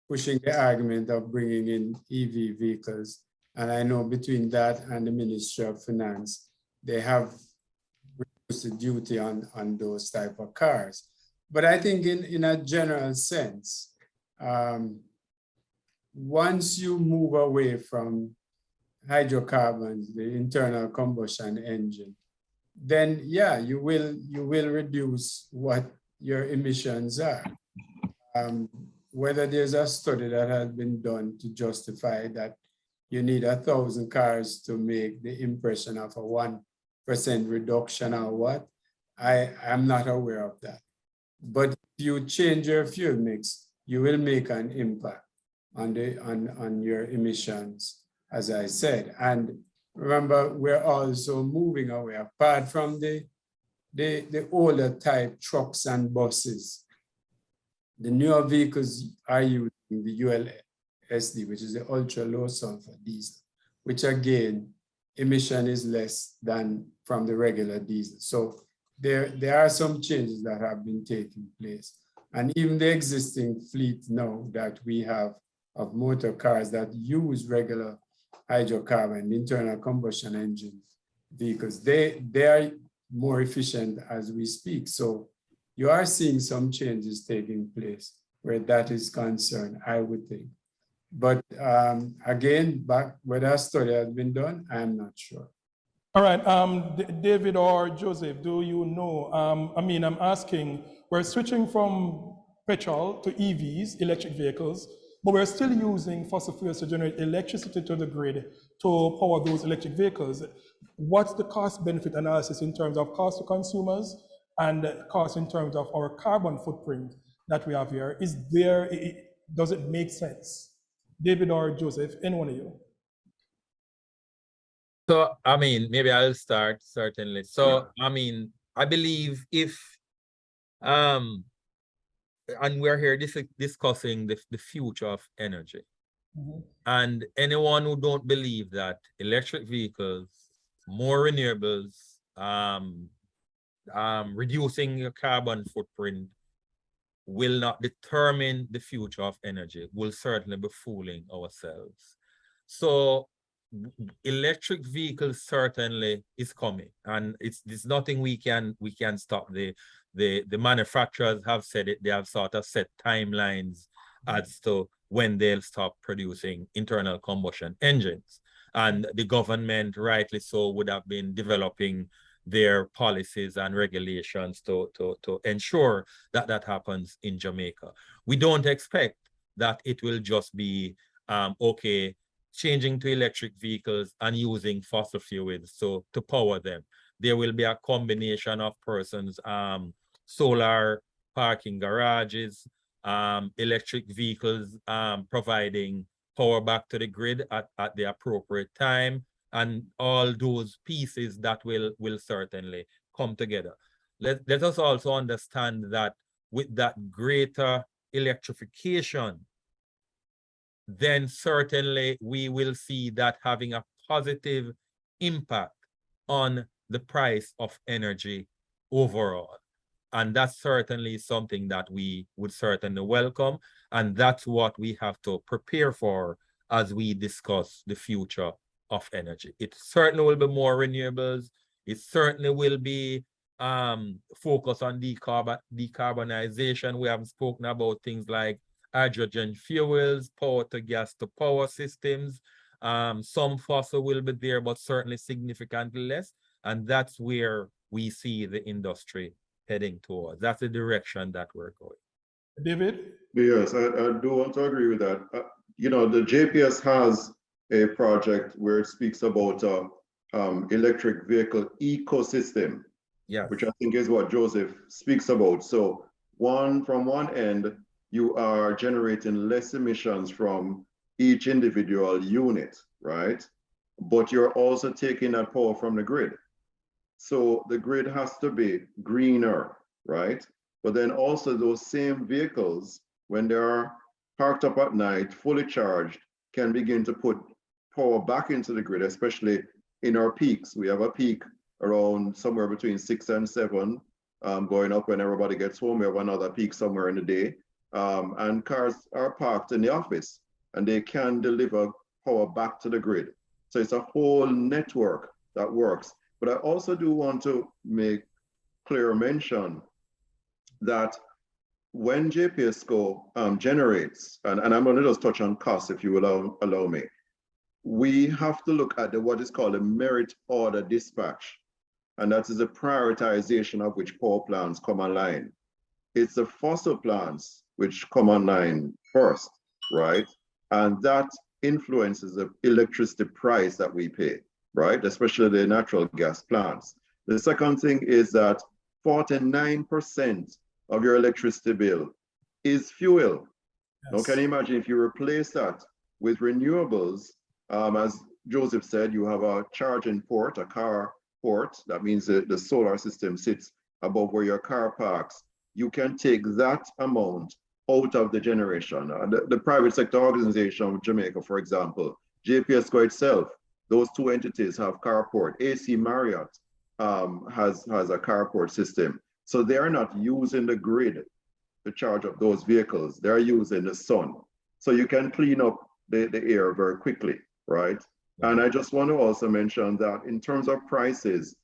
[SPEAKER 5] pushing the argument of bringing in EV vehicles. And I know between that and the Ministry of Finance, they have reduced the duty on those type of cars. But I think in a general sense, once you move away from hydrocarbons, the internal combustion engine, then yeah, you will reduce what your emissions are. Whether there's a study that has been done to justify that you need 1,000 cars to make the impression of a 1% reduction or what, I'm not aware of that. But if you change your fuel mix, you will make an impact on your emissions, as I said. And remember, we're also moving away, apart from the older type trucks and buses. The newer vehicles are using the ULSD, which is the ultra low sulfur diesel, which again, emission is less than from the regular diesel. So there are some changes that have been taking place. And even the existing fleet now that we have of motor cars that use regular hydrocarbon, internal combustion engine vehicles, they are more efficient as we speak. So you are seeing some changes taking place where that is concerned, I would think. But again, back where that study has been done, I'm not sure.
[SPEAKER 1] All right, David or Joseph, do you know, I'm asking, we're switching from petrol to EVs, electric vehicles, but we're still using fossil fuels to generate electricity to the grid to power those electric vehicles. What's the cost benefit analysis in terms of cost to consumers and cost in terms of our carbon footprint that we have here? Does it make sense? David or Joseph, any one of you?
[SPEAKER 4] So, maybe I'll start, certainly. So, I believe if, and we're here discussing the future of energy. Mm-hmm. And anyone who don't believe that electric vehicles, more renewables, reducing your carbon footprint will not determine the future of energy, will certainly be fooling ourselves. So electric vehicles certainly is coming, and it's nothing we can stop. The manufacturers have said it. They have sort of set timelines as to when they'll stop producing internal combustion engines, and the government, rightly so, would have been developing their policies and regulations to ensure that that happens in Jamaica. We don't expect that it will just be okay, changing to electric vehicles and using fossil fuels to power them. There will be a combination of persons, solar parking garages, electric vehicles providing power back to the grid at the appropriate time, and all those pieces that will certainly come together. Let us also understand that with that greater electrification, then certainly we will see that having a positive impact on the price of energy overall. And that's certainly something that we would certainly welcome. And that's what we have to prepare for as we discuss the future of energy. It certainly will be more renewables. It certainly will be focus on decarbonization. We have spoken about things like hydrogen fuels, power to gas to power systems. Some fossil will be there, but certainly significantly less. And that's where we see the industry heading towards. That's the direction that we're going.
[SPEAKER 1] David?
[SPEAKER 2] Yes, I do want to agree with that. You know, the JPS has a project where it speaks about electric vehicle ecosystem,
[SPEAKER 4] Yes.
[SPEAKER 2] which I think is what Joseph speaks about. So from one end, you are generating less emissions from each individual unit, right? But you're also taking that power from the grid. So the grid has to be greener, right? But then also those same vehicles, when they are parked up at night, fully charged, can begin to put power back into the grid, especially in our peaks. We have a peak around somewhere between 6 and 7, going up when everybody gets home. We have another peak somewhere in the day. And cars are parked in the office and they can deliver power back to the grid. So it's a whole network that works. But I also do want to make clear mention that when JPSCO generates, and I'm going to just touch on costs if you will allow me, we have to look at what is called a merit order dispatch. And that is a prioritization of which power plants come online. It's the fossil plants which come online first, right? And that influences the electricity price that we pay, right? Especially the natural gas plants. The second thing is that 49% of your electricity bill is fuel. Yes. Now, can you imagine if you replace that with renewables? As Joseph said, you have a charging port, a car port. That means the solar system sits above where your car parks. You can take that amount out of the generation. The private sector organization of Jamaica, for example, JPSCO itself, those two entities have carport. AC Marriott has a carport system. So they are not using the grid to charge up those vehicles. They're using the sun. So you can clean up the air very quickly, right? And I just want to also mention that in terms of prices,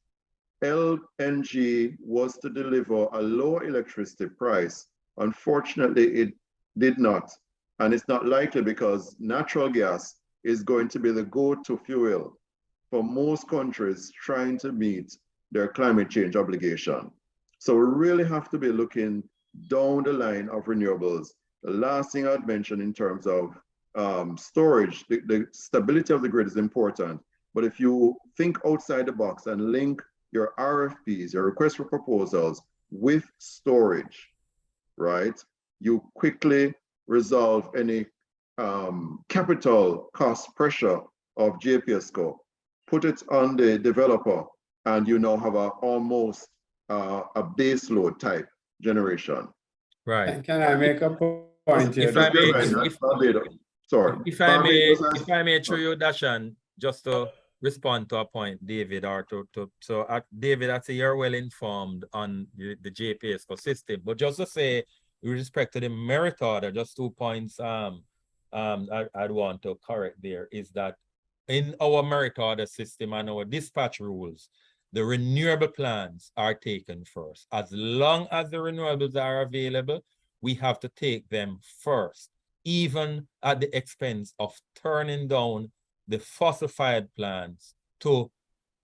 [SPEAKER 2] LNG was to deliver a low electricity price. Unfortunately, it did not. And it's not likely because natural gas is going to be the go-to fuel for most countries trying to meet their climate change obligation. So we really have to be looking down the line of renewables. The last thing I'd mention in terms of storage, the stability of the grid is important. But if you think outside the box and link your RFPs, your request for proposals with storage, right? You quickly resolve any capital cost pressure of JPSCO, put it on the developer, and you now have almost a base load type generation.
[SPEAKER 4] Right.
[SPEAKER 5] Can I make a point here?
[SPEAKER 4] If I may throw you, Dashan, just to respond to a point, David, or David, I say you're well informed on the JPSCO system, but just to say, with respect to the merit order, just 2 points I'd want to correct there is that in our merit order system and our dispatch rules, the renewable plans are taken first. As long as the renewables are available, we have to take them first, even at the expense of turning down the fossil-fired plants to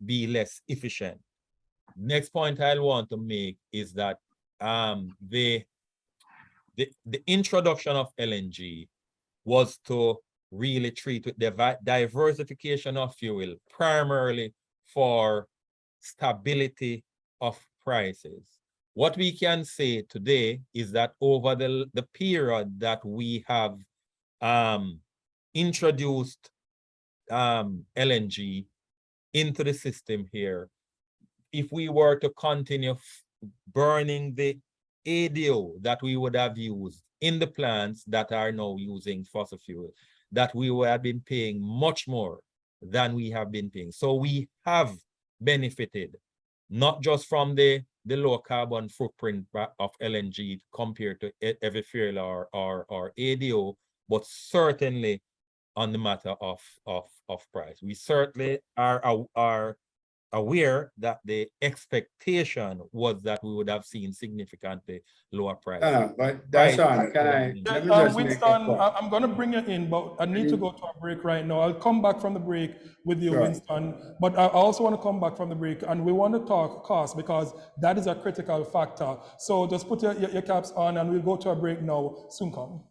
[SPEAKER 4] be less efficient. Next point I want to make is that the introduction of LNG was to really treat with the diversification of fuel, primarily for stability of prices. What we can say today is that over the period that we have introduced LNG into the system here, if we were to continue burning the ADO that we would have used in the plants that are now using fossil fuel, that we would have been paying much more than we have been paying. So we have benefited not just from the the low carbon footprint of LNG compared to heavy fuel or ADO, but certainly on the matter of price. We certainly are aware that the expectation was that we would have seen significantly lower prices.
[SPEAKER 5] But that's on. Can I? Let me just make a
[SPEAKER 1] Winston,
[SPEAKER 5] point.
[SPEAKER 1] I'm going to bring you in, but I need to go to a break right now. I'll come back from the break with you,
[SPEAKER 5] Sure.
[SPEAKER 1] Winston. But I also want to come back from the break, and we want to talk cost because that is a critical factor. So just put your caps on, and we'll go to a break now. Soon come.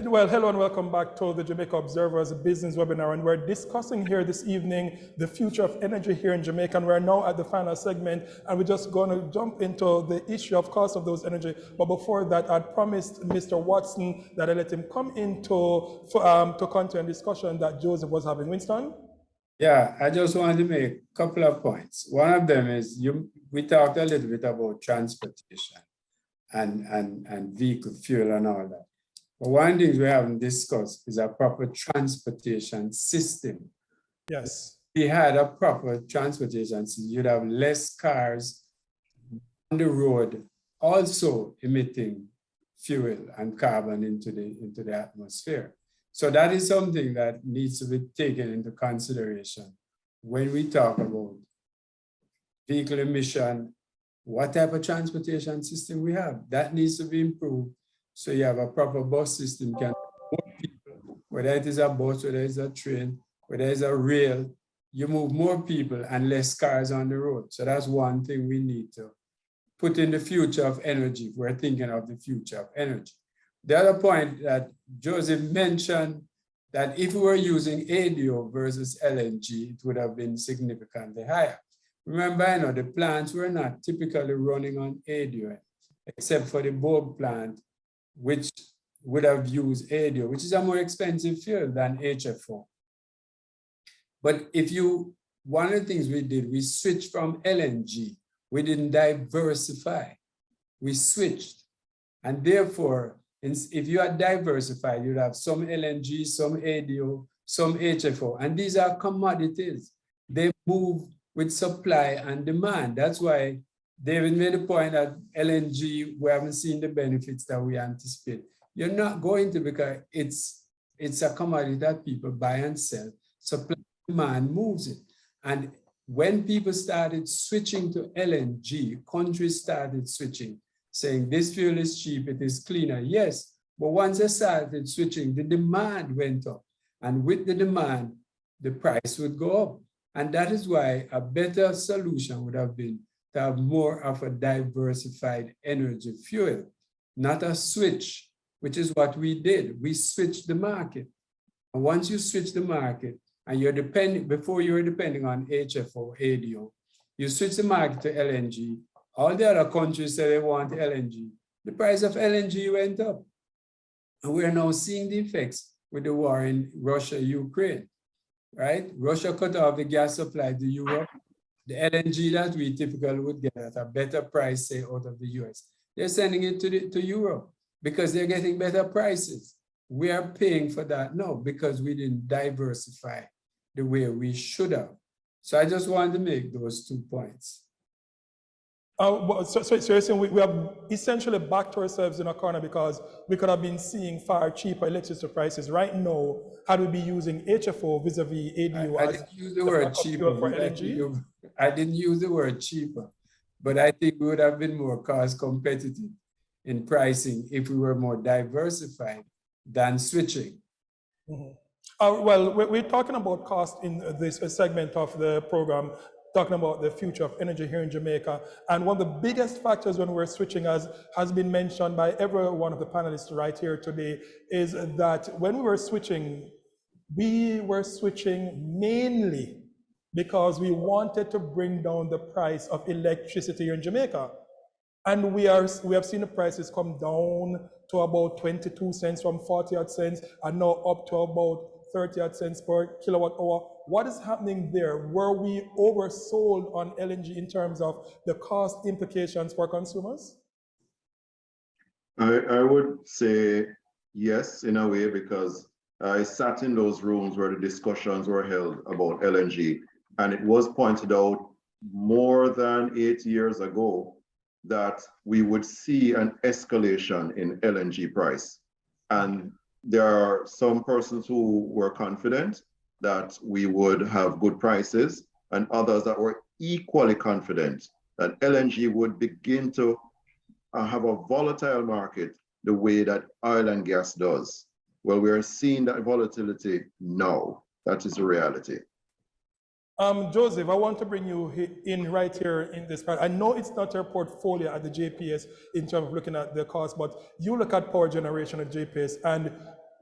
[SPEAKER 1] Well, hello and welcome back to the Jamaica Observer's business webinar, and we're discussing here this evening the future of energy here in Jamaica, and we're now at the final segment, and we're just going to jump into the issue of cost of those energy. But before that, I'd promised Mr. Watson that I let him come into to continue a discussion that Joseph was having. Winston?
[SPEAKER 5] Yeah, I just wanted to make a couple of points. One of them is we talked a little bit about transportation and vehicle fuel and all that. But one thing we haven't discussed is a proper transportation system
[SPEAKER 1] Yes.
[SPEAKER 5] we had a proper transportation system, you'd have less cars on the road also emitting fuel and carbon into the atmosphere. So that is something that needs to be taken into consideration when we talk about vehicle emission, what type of transportation system we have. That needs to be improved. So you have a proper bus system, can more people, whether it is a bus, whether it's a train, whether it's a rail, you move more people and less cars on the road. So that's one thing we need to put in the future of energy. We're thinking of the future of energy. The other point that Joseph mentioned, that if we were using ADO versus LNG, it would have been significantly higher. Remember, the plants were not typically running on ADO, except for the Bogue plant, which would have used ADO, which is a more expensive fuel than HFO. But one of the things we did, we switched from LNG. We didn't diversify. We switched. And therefore, if you are diversified, you'd have some LNG, some ADO, some HFO. And these are commodities. They move with supply and demand. That's why David made the point that LNG, we haven't seen the benefits that we anticipate. You're not going to, because it's a commodity that people buy and sell. Supply and demand moves it. And when people started switching to LNG, countries started switching, saying this fuel is cheap, it is cleaner. Yes, but once they started switching, the demand went up. And with the demand, the price would go up. And that is why a better solution would have been to have more of a diversified energy fuel, not a switch, which is what we did. We switched the market. And once you switch the market, and you're depending, before you were depending on HFO, ADO, you switch the market to LNG. All the other countries say they want LNG. The price of LNG went up. And we're now seeing the effects with the war in Russia, Ukraine, right? Russia cut off the gas supply to Europe. The LNG that we typically would get at a better price, say, out of the US, they're sending it to Europe because they're getting better prices. We are paying for that now because we didn't diversify the way we should have. So I just wanted to make those 2 points.
[SPEAKER 1] So you're saying we have essentially backed ourselves in a corner because we could have been seeing far cheaper electricity prices right now had we been using HFO vis-a-vis ADO.
[SPEAKER 5] I didn't use the word cheaper for LNG. I didn't use the word cheaper, but I think we would have been more cost competitive in pricing if we were more diversified than switching.
[SPEAKER 1] Mm-hmm. Well, we're talking about cost in this segment of the program, talking about the future of energy here in Jamaica. And one of the biggest factors when we're switching, as has been mentioned by every one of the panelists right here today, is that when we were switching mainly because we wanted to bring down the price of electricity here in Jamaica. And we have seen the prices come down to about 22 cents from 40 odd cents and now up to about 30 odd cents per kilowatt hour. What is happening there? Were we oversold on LNG in terms of the cost implications for consumers?
[SPEAKER 2] I would say yes, in a way, because I sat in those rooms where the discussions were held about LNG, and it was pointed out more than 8 years ago that we would see an escalation in LNG price. And there are some persons who were confident that we would have good prices, and others that were equally confident that LNG would begin to have a volatile market the way that oil and gas does. Well, we are seeing that volatility now. That is the reality.
[SPEAKER 1] Joseph, I want to bring you in right here in this part. I know it's not your portfolio at the JPS in terms of looking at the cost, but you look at power generation at JPS, and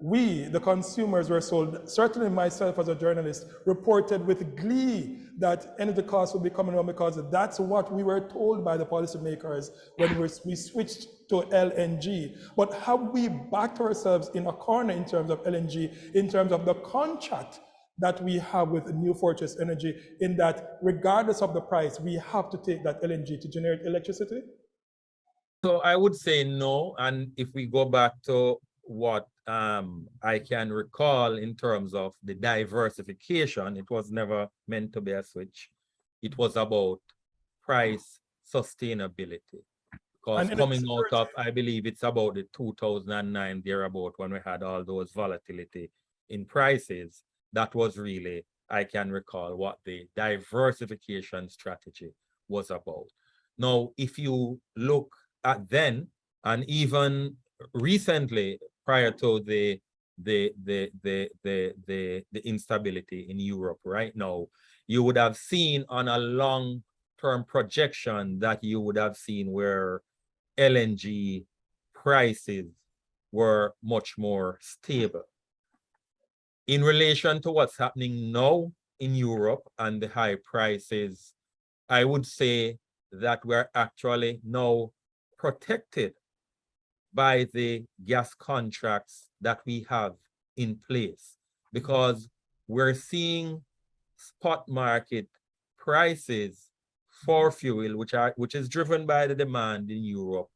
[SPEAKER 1] we, the consumers, were sold, certainly myself as a journalist, reported with glee that energy costs would be coming down because that's what we were told by the policymakers when we switched to LNG. But have we backed ourselves in a corner in terms of LNG, in terms of the contract that we have with New Fortress Energy, in that regardless of the price, we have to take that LNG to generate electricity?
[SPEAKER 4] So I would say no. And if we go back to what I can recall in terms of the diversification, it was never meant to be a switch. It was about price sustainability. Because coming out of, I believe it's about the 2009 thereabout when we had all those volatility in prices, that was really, I can recall what the diversification strategy was about. Now, if you look at then, and even recently, prior to the instability in Europe right now, you would have seen on a long-term projection that you would have seen where LNG prices were much more stable. In relation to what's happening now in Europe and the high prices, I would say that we're actually now protected by the gas contracts that we have in place, because we're seeing spot market prices for fuel, which is driven by the demand in Europe,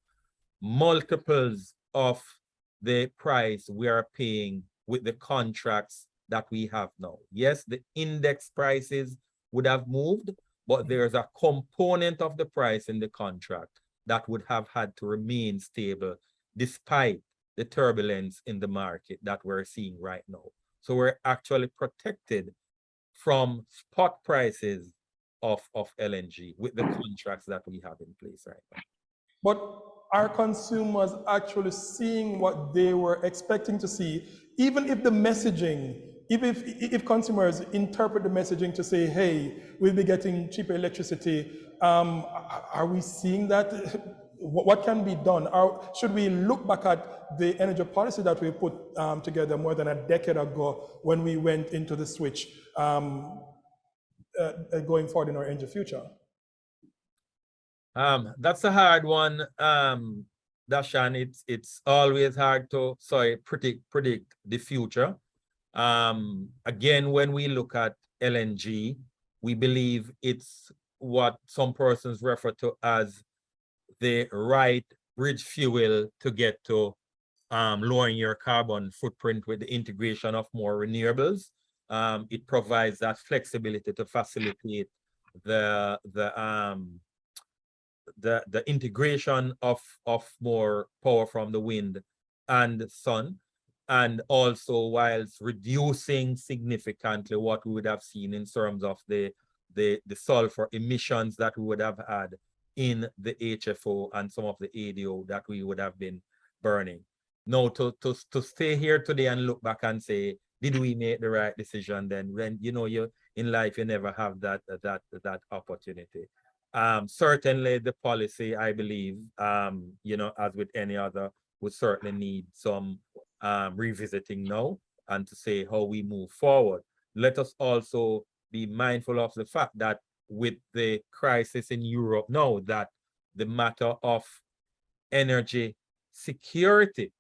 [SPEAKER 4] multiples of the price we are paying with the contracts that we have now. Yes, the index prices would have moved, but there's a component of the price in the contract that would have had to remain stable despite the turbulence in the market that we're seeing right now. So we're actually protected from spot prices of LNG with the contracts that we have in place right now.
[SPEAKER 1] But are consumers actually seeing what they were expecting to see, even if the messaging, if consumers interpret the messaging to say, hey, we'll be getting cheaper electricity, are we seeing that? What can be done? Should we look back at the energy policy that we put together more than a decade ago when we went into the switch going forward in our energy future?
[SPEAKER 4] That's a hard one, Dashan. It's always hard to predict the future. Again, when we look at LNG, we believe it's what some persons refer to as the right bridge fuel to get to lowering your carbon footprint with the integration of more renewables. It provides that flexibility to facilitate the integration of more power from the wind and the sun, and also whilst reducing significantly what we would have seen in terms of the sulfur emissions that we would have had in the HFO and some of the ADO that we would have been burning. Now, to stay here today and look back and say, did we make the right decision then? When you in life, you never have that opportunity. Certainly the policy, I believe, as with any other, would certainly need some revisiting now and to say how we move forward. Let us also be mindful of the fact that with the crisis in Europe now, that the matter of energy security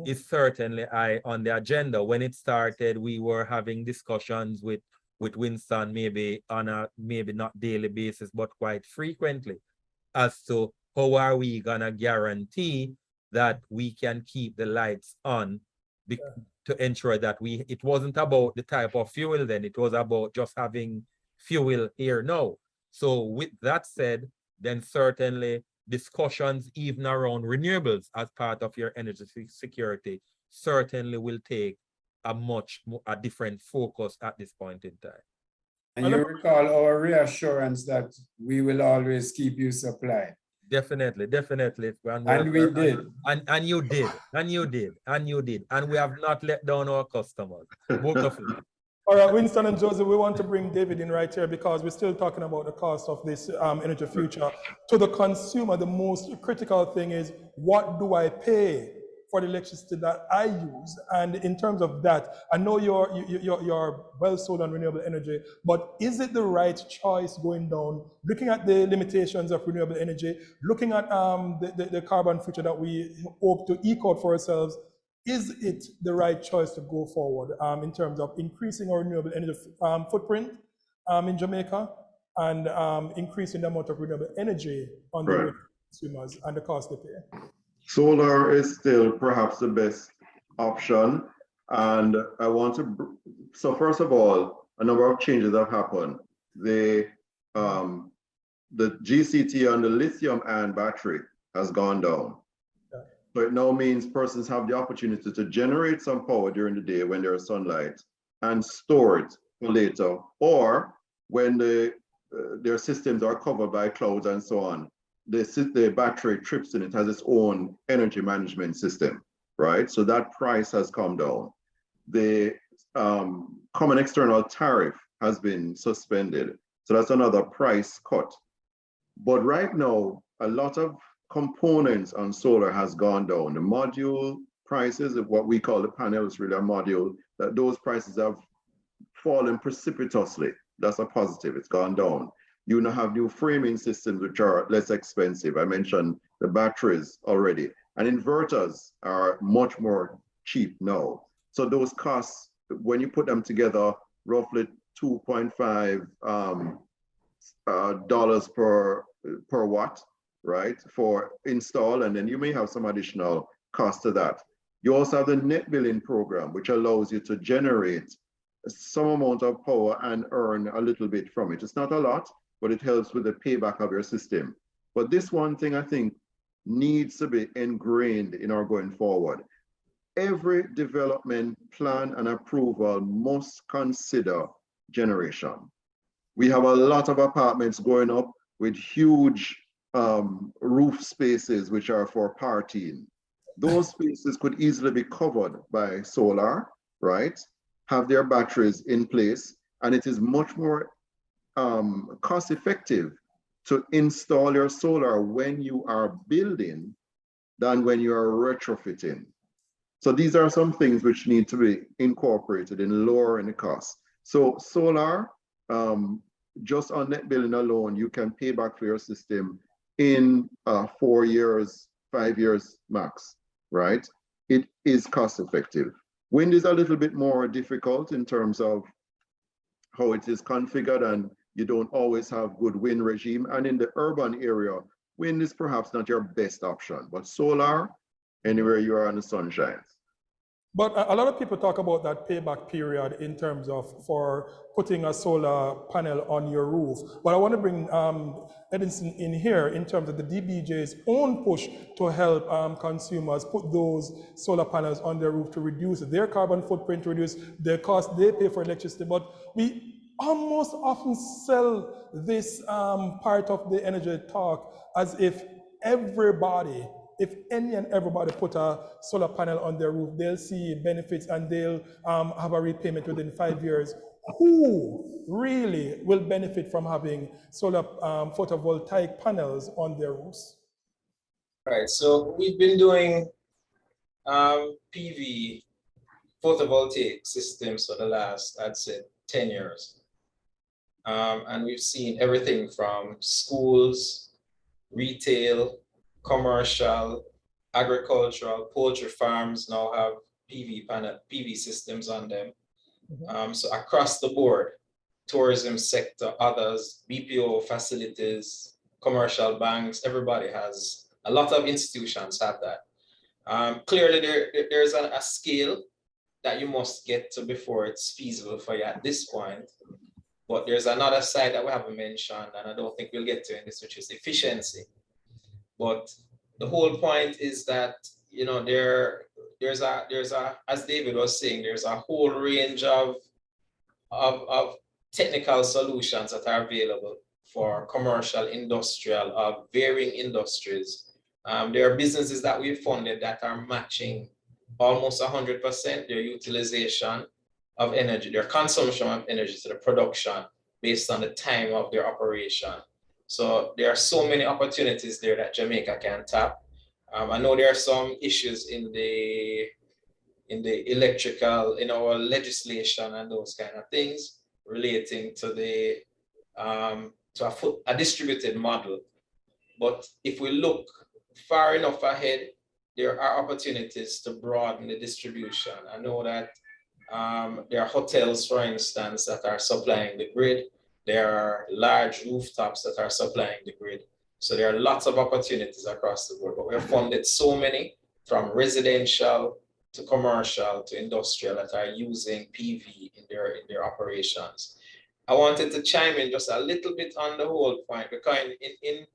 [SPEAKER 4] is certainly high on the agenda. When it started, we were having discussions with Winston, maybe on a not daily basis, but quite frequently, as to how are we gonna guarantee that we can keep the lights on to ensure that it wasn't about the type of fuel then, it was about just having fuel here now. So with that said, then certainly discussions even around renewables as part of your energy security certainly will take a different focus at this point in time.
[SPEAKER 5] And you recall our reassurance that we will always keep you supplied.
[SPEAKER 4] Definitely.
[SPEAKER 5] And we did.
[SPEAKER 4] And you did. And we have not let down our customers, both of you.
[SPEAKER 1] All right, Winston and Joseph, we want to bring David in right here because we're still talking about the cost of this energy future. To the consumer, the most critical thing is, what do I pay for the electricity that I use? And in terms of that, I know you're well sold on renewable energy, but is it the right choice going down, looking at the limitations of renewable energy, looking at the carbon future that we hope to eke out for ourselves? Is it the right choice to go forward in terms of increasing our renewable energy footprint in Jamaica and increasing the amount of renewable energy on the consumers and the cost they pay?
[SPEAKER 2] Solar is still perhaps the best option. And I want to, so first of all, a number of changes have happened. The GCT on the lithium-ion battery has gone down. So it now means persons have the opportunity to generate some power during the day when there is sunlight and store it for later, or when their systems are covered by clouds and so on, the battery trips in, it has its own energy management system, right? So that price has come down. The common external tariff has been suspended. So that's another price cut. But right now, a lot of components on solar has gone down. The module prices of what we call the panels, really a module, that those prices have fallen precipitously. That's a positive, it's gone down. You now have new framing systems which are less expensive. I mentioned the batteries already, and inverters are much more cheap now. So those costs, when you put them together, roughly $2.5 dollars per watt, right, for install, and then you may have some additional cost to that. You also have the net billing program, which allows you to generate some amount of power and earn a little bit from it. It's not a lot, but it helps with the payback of your system. But this one thing I think needs to be ingrained in our going forward. Every development plan and approval must consider generation. We have a lot of apartments going up with huge roof spaces which are for partying. Those spaces could easily be covered by solar, right? Have their batteries in place, and it is much more cost effective to install your solar when you are building than when you are retrofitting. So these are some things which need to be incorporated in lowering the cost. So solar, just on net billing alone, you can pay back for your system in 4 years, 5 years max, right? It is cost effective. Wind is a little bit more difficult in terms of how it is configured, and you don't always have good wind regime. And in the urban area, wind is perhaps not your best option, but solar, anywhere you are in the sun shines.
[SPEAKER 1] But a lot of people talk about that payback period in terms of for putting a solar panel on your roof. But I want to bring Edison in here in terms of the DBGA's own push to help consumers put those solar panels on their roof to reduce their carbon footprint, to reduce the cost they pay for electricity. But we almost often sell this part of the energy talk as if everybody, if any and everybody put a solar panel on their roof, they'll see benefits and they'll have a repayment within 5 years. Who really will benefit from having solar photovoltaic panels on their roofs?
[SPEAKER 6] Right, so we've been doing PV photovoltaic systems for the last, I'd say, 10 years. And we've seen everything from schools, retail, commercial, agricultural, poultry farms now have PV systems on them. So across the board, tourism sector, others, BPO facilities, commercial banks, everybody has, a lot of institutions have that. Clearly there's a scale that you must get to before it's feasible for you at this point. But there's another side that we haven't mentioned, and I don't think we'll get to in this, which is efficiency. But the whole point is that, you know, there's a, as David was saying, there's a whole range of technical solutions that are available for commercial, industrial, of varying industries. There are businesses that we've funded that are matching almost 100% their utilization of energy, their consumption of energy to the production based on the time of their operation. So there are so many opportunities there that Jamaica can tap. I know there are some issues in the electrical, in our legislation and those kind of things relating to the a distributed model. But if we look far enough ahead, there are opportunities to broaden the distribution. I know that there are hotels, for instance, that are supplying the grid. There are large rooftops that are supplying the grid. So there are lots of opportunities across the board, but we've funded so many, from residential to commercial to industrial that are using PV in their operations. I wanted to chime in just a little bit on the whole point, because in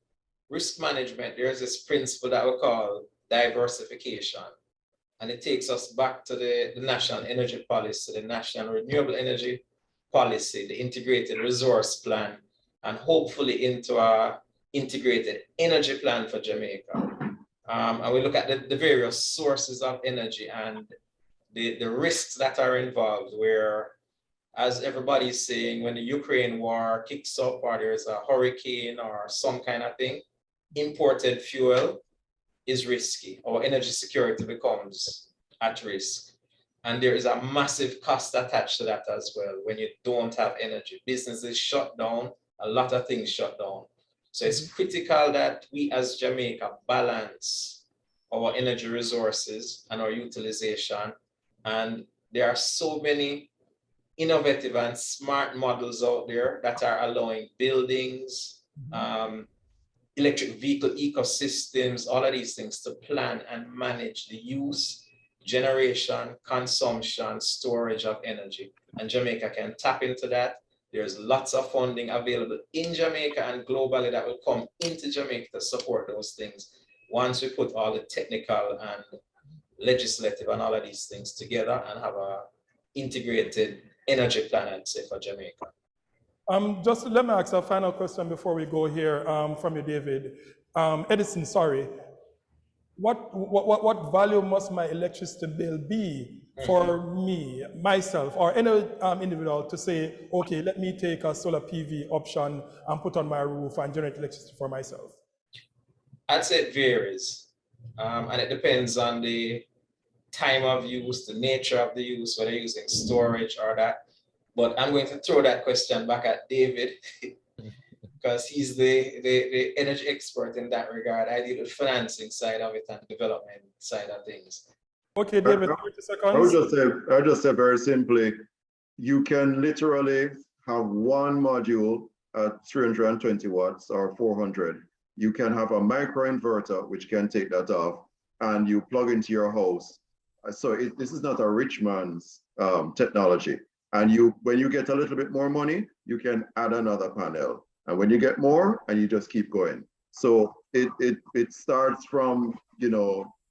[SPEAKER 6] risk management, there's this principle that we call diversification. And it takes us back to the National Energy Policy, the National Renewable Energy Policy, the Integrated Resource Plan, and hopefully into our Integrated Energy Plan for Jamaica. And we look at the various sources of energy and the risks that are involved, where, as everybody's saying, when the Ukraine war kicks up or there's a hurricane or some kind of thing, imported fuel is risky, or energy security becomes at risk. And there is a massive cost attached to that as well. When you don't have energy, businesses shut down, a lot of things shut down. So it's critical that we as Jamaica balance our energy resources and our utilization. And there are so many innovative and smart models out there that are allowing buildings, electric vehicle ecosystems, all of these things to plan and manage the use, generation, consumption, storage of energy. And Jamaica can tap into that. There's lots of funding available in Jamaica and globally that will come into Jamaica to support those things once we put all the technical and legislative and all of these things together and have a integrated energy plan, I'd say, for Jamaica.
[SPEAKER 1] Just let me ask a final question before we go here from you, David. Edison, sorry. What value must my electricity bill be for me, myself, or any individual to say, okay, let me take a solar PV option and put on my roof and generate electricity for myself?
[SPEAKER 6] I'd say it varies. And it depends on the time of use, the nature of the use, whether you're using storage or that. But I'm going to throw that question back at David because he's the energy expert in that regard. I deal with financing side of it and development side of things.
[SPEAKER 1] Okay, David, 30 seconds.
[SPEAKER 2] I would just say very simply, you can literally have one module at 320 watts or 400. You can have a microinverter, which can take that off, and you plug into your house. So this is not a rich man's technology. And when you get a little bit more money, you can add another panel. And when you get more, and you just keep going. So it starts from,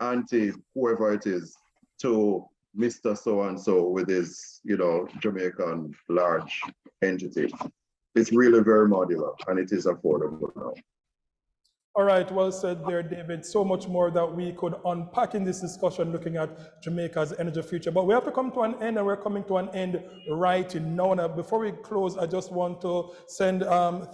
[SPEAKER 2] Auntie, whoever it is, to Mr. So-and-so with his, Jamaican large entity. It's really very modular, and it is affordable now.
[SPEAKER 1] All right, well said there, David. So much more that we could unpack in this discussion looking at Jamaica's energy future. But we have to come to an end, and we're coming to an end right now. Now, before we close, I just want to send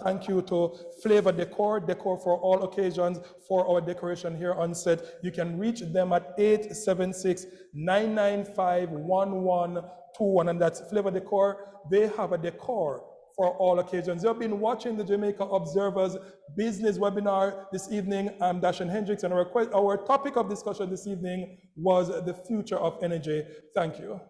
[SPEAKER 1] thank you to Flavor Decor for all occasions for our decoration here on set. You can reach them at 876-995-1121, and that's Flavor Decor. They have a decor for all occasions. You've been watching the Jamaica Observer's business webinar this evening. I'm Dashan Hendricks, and our topic of discussion this evening was the future of energy. Thank you.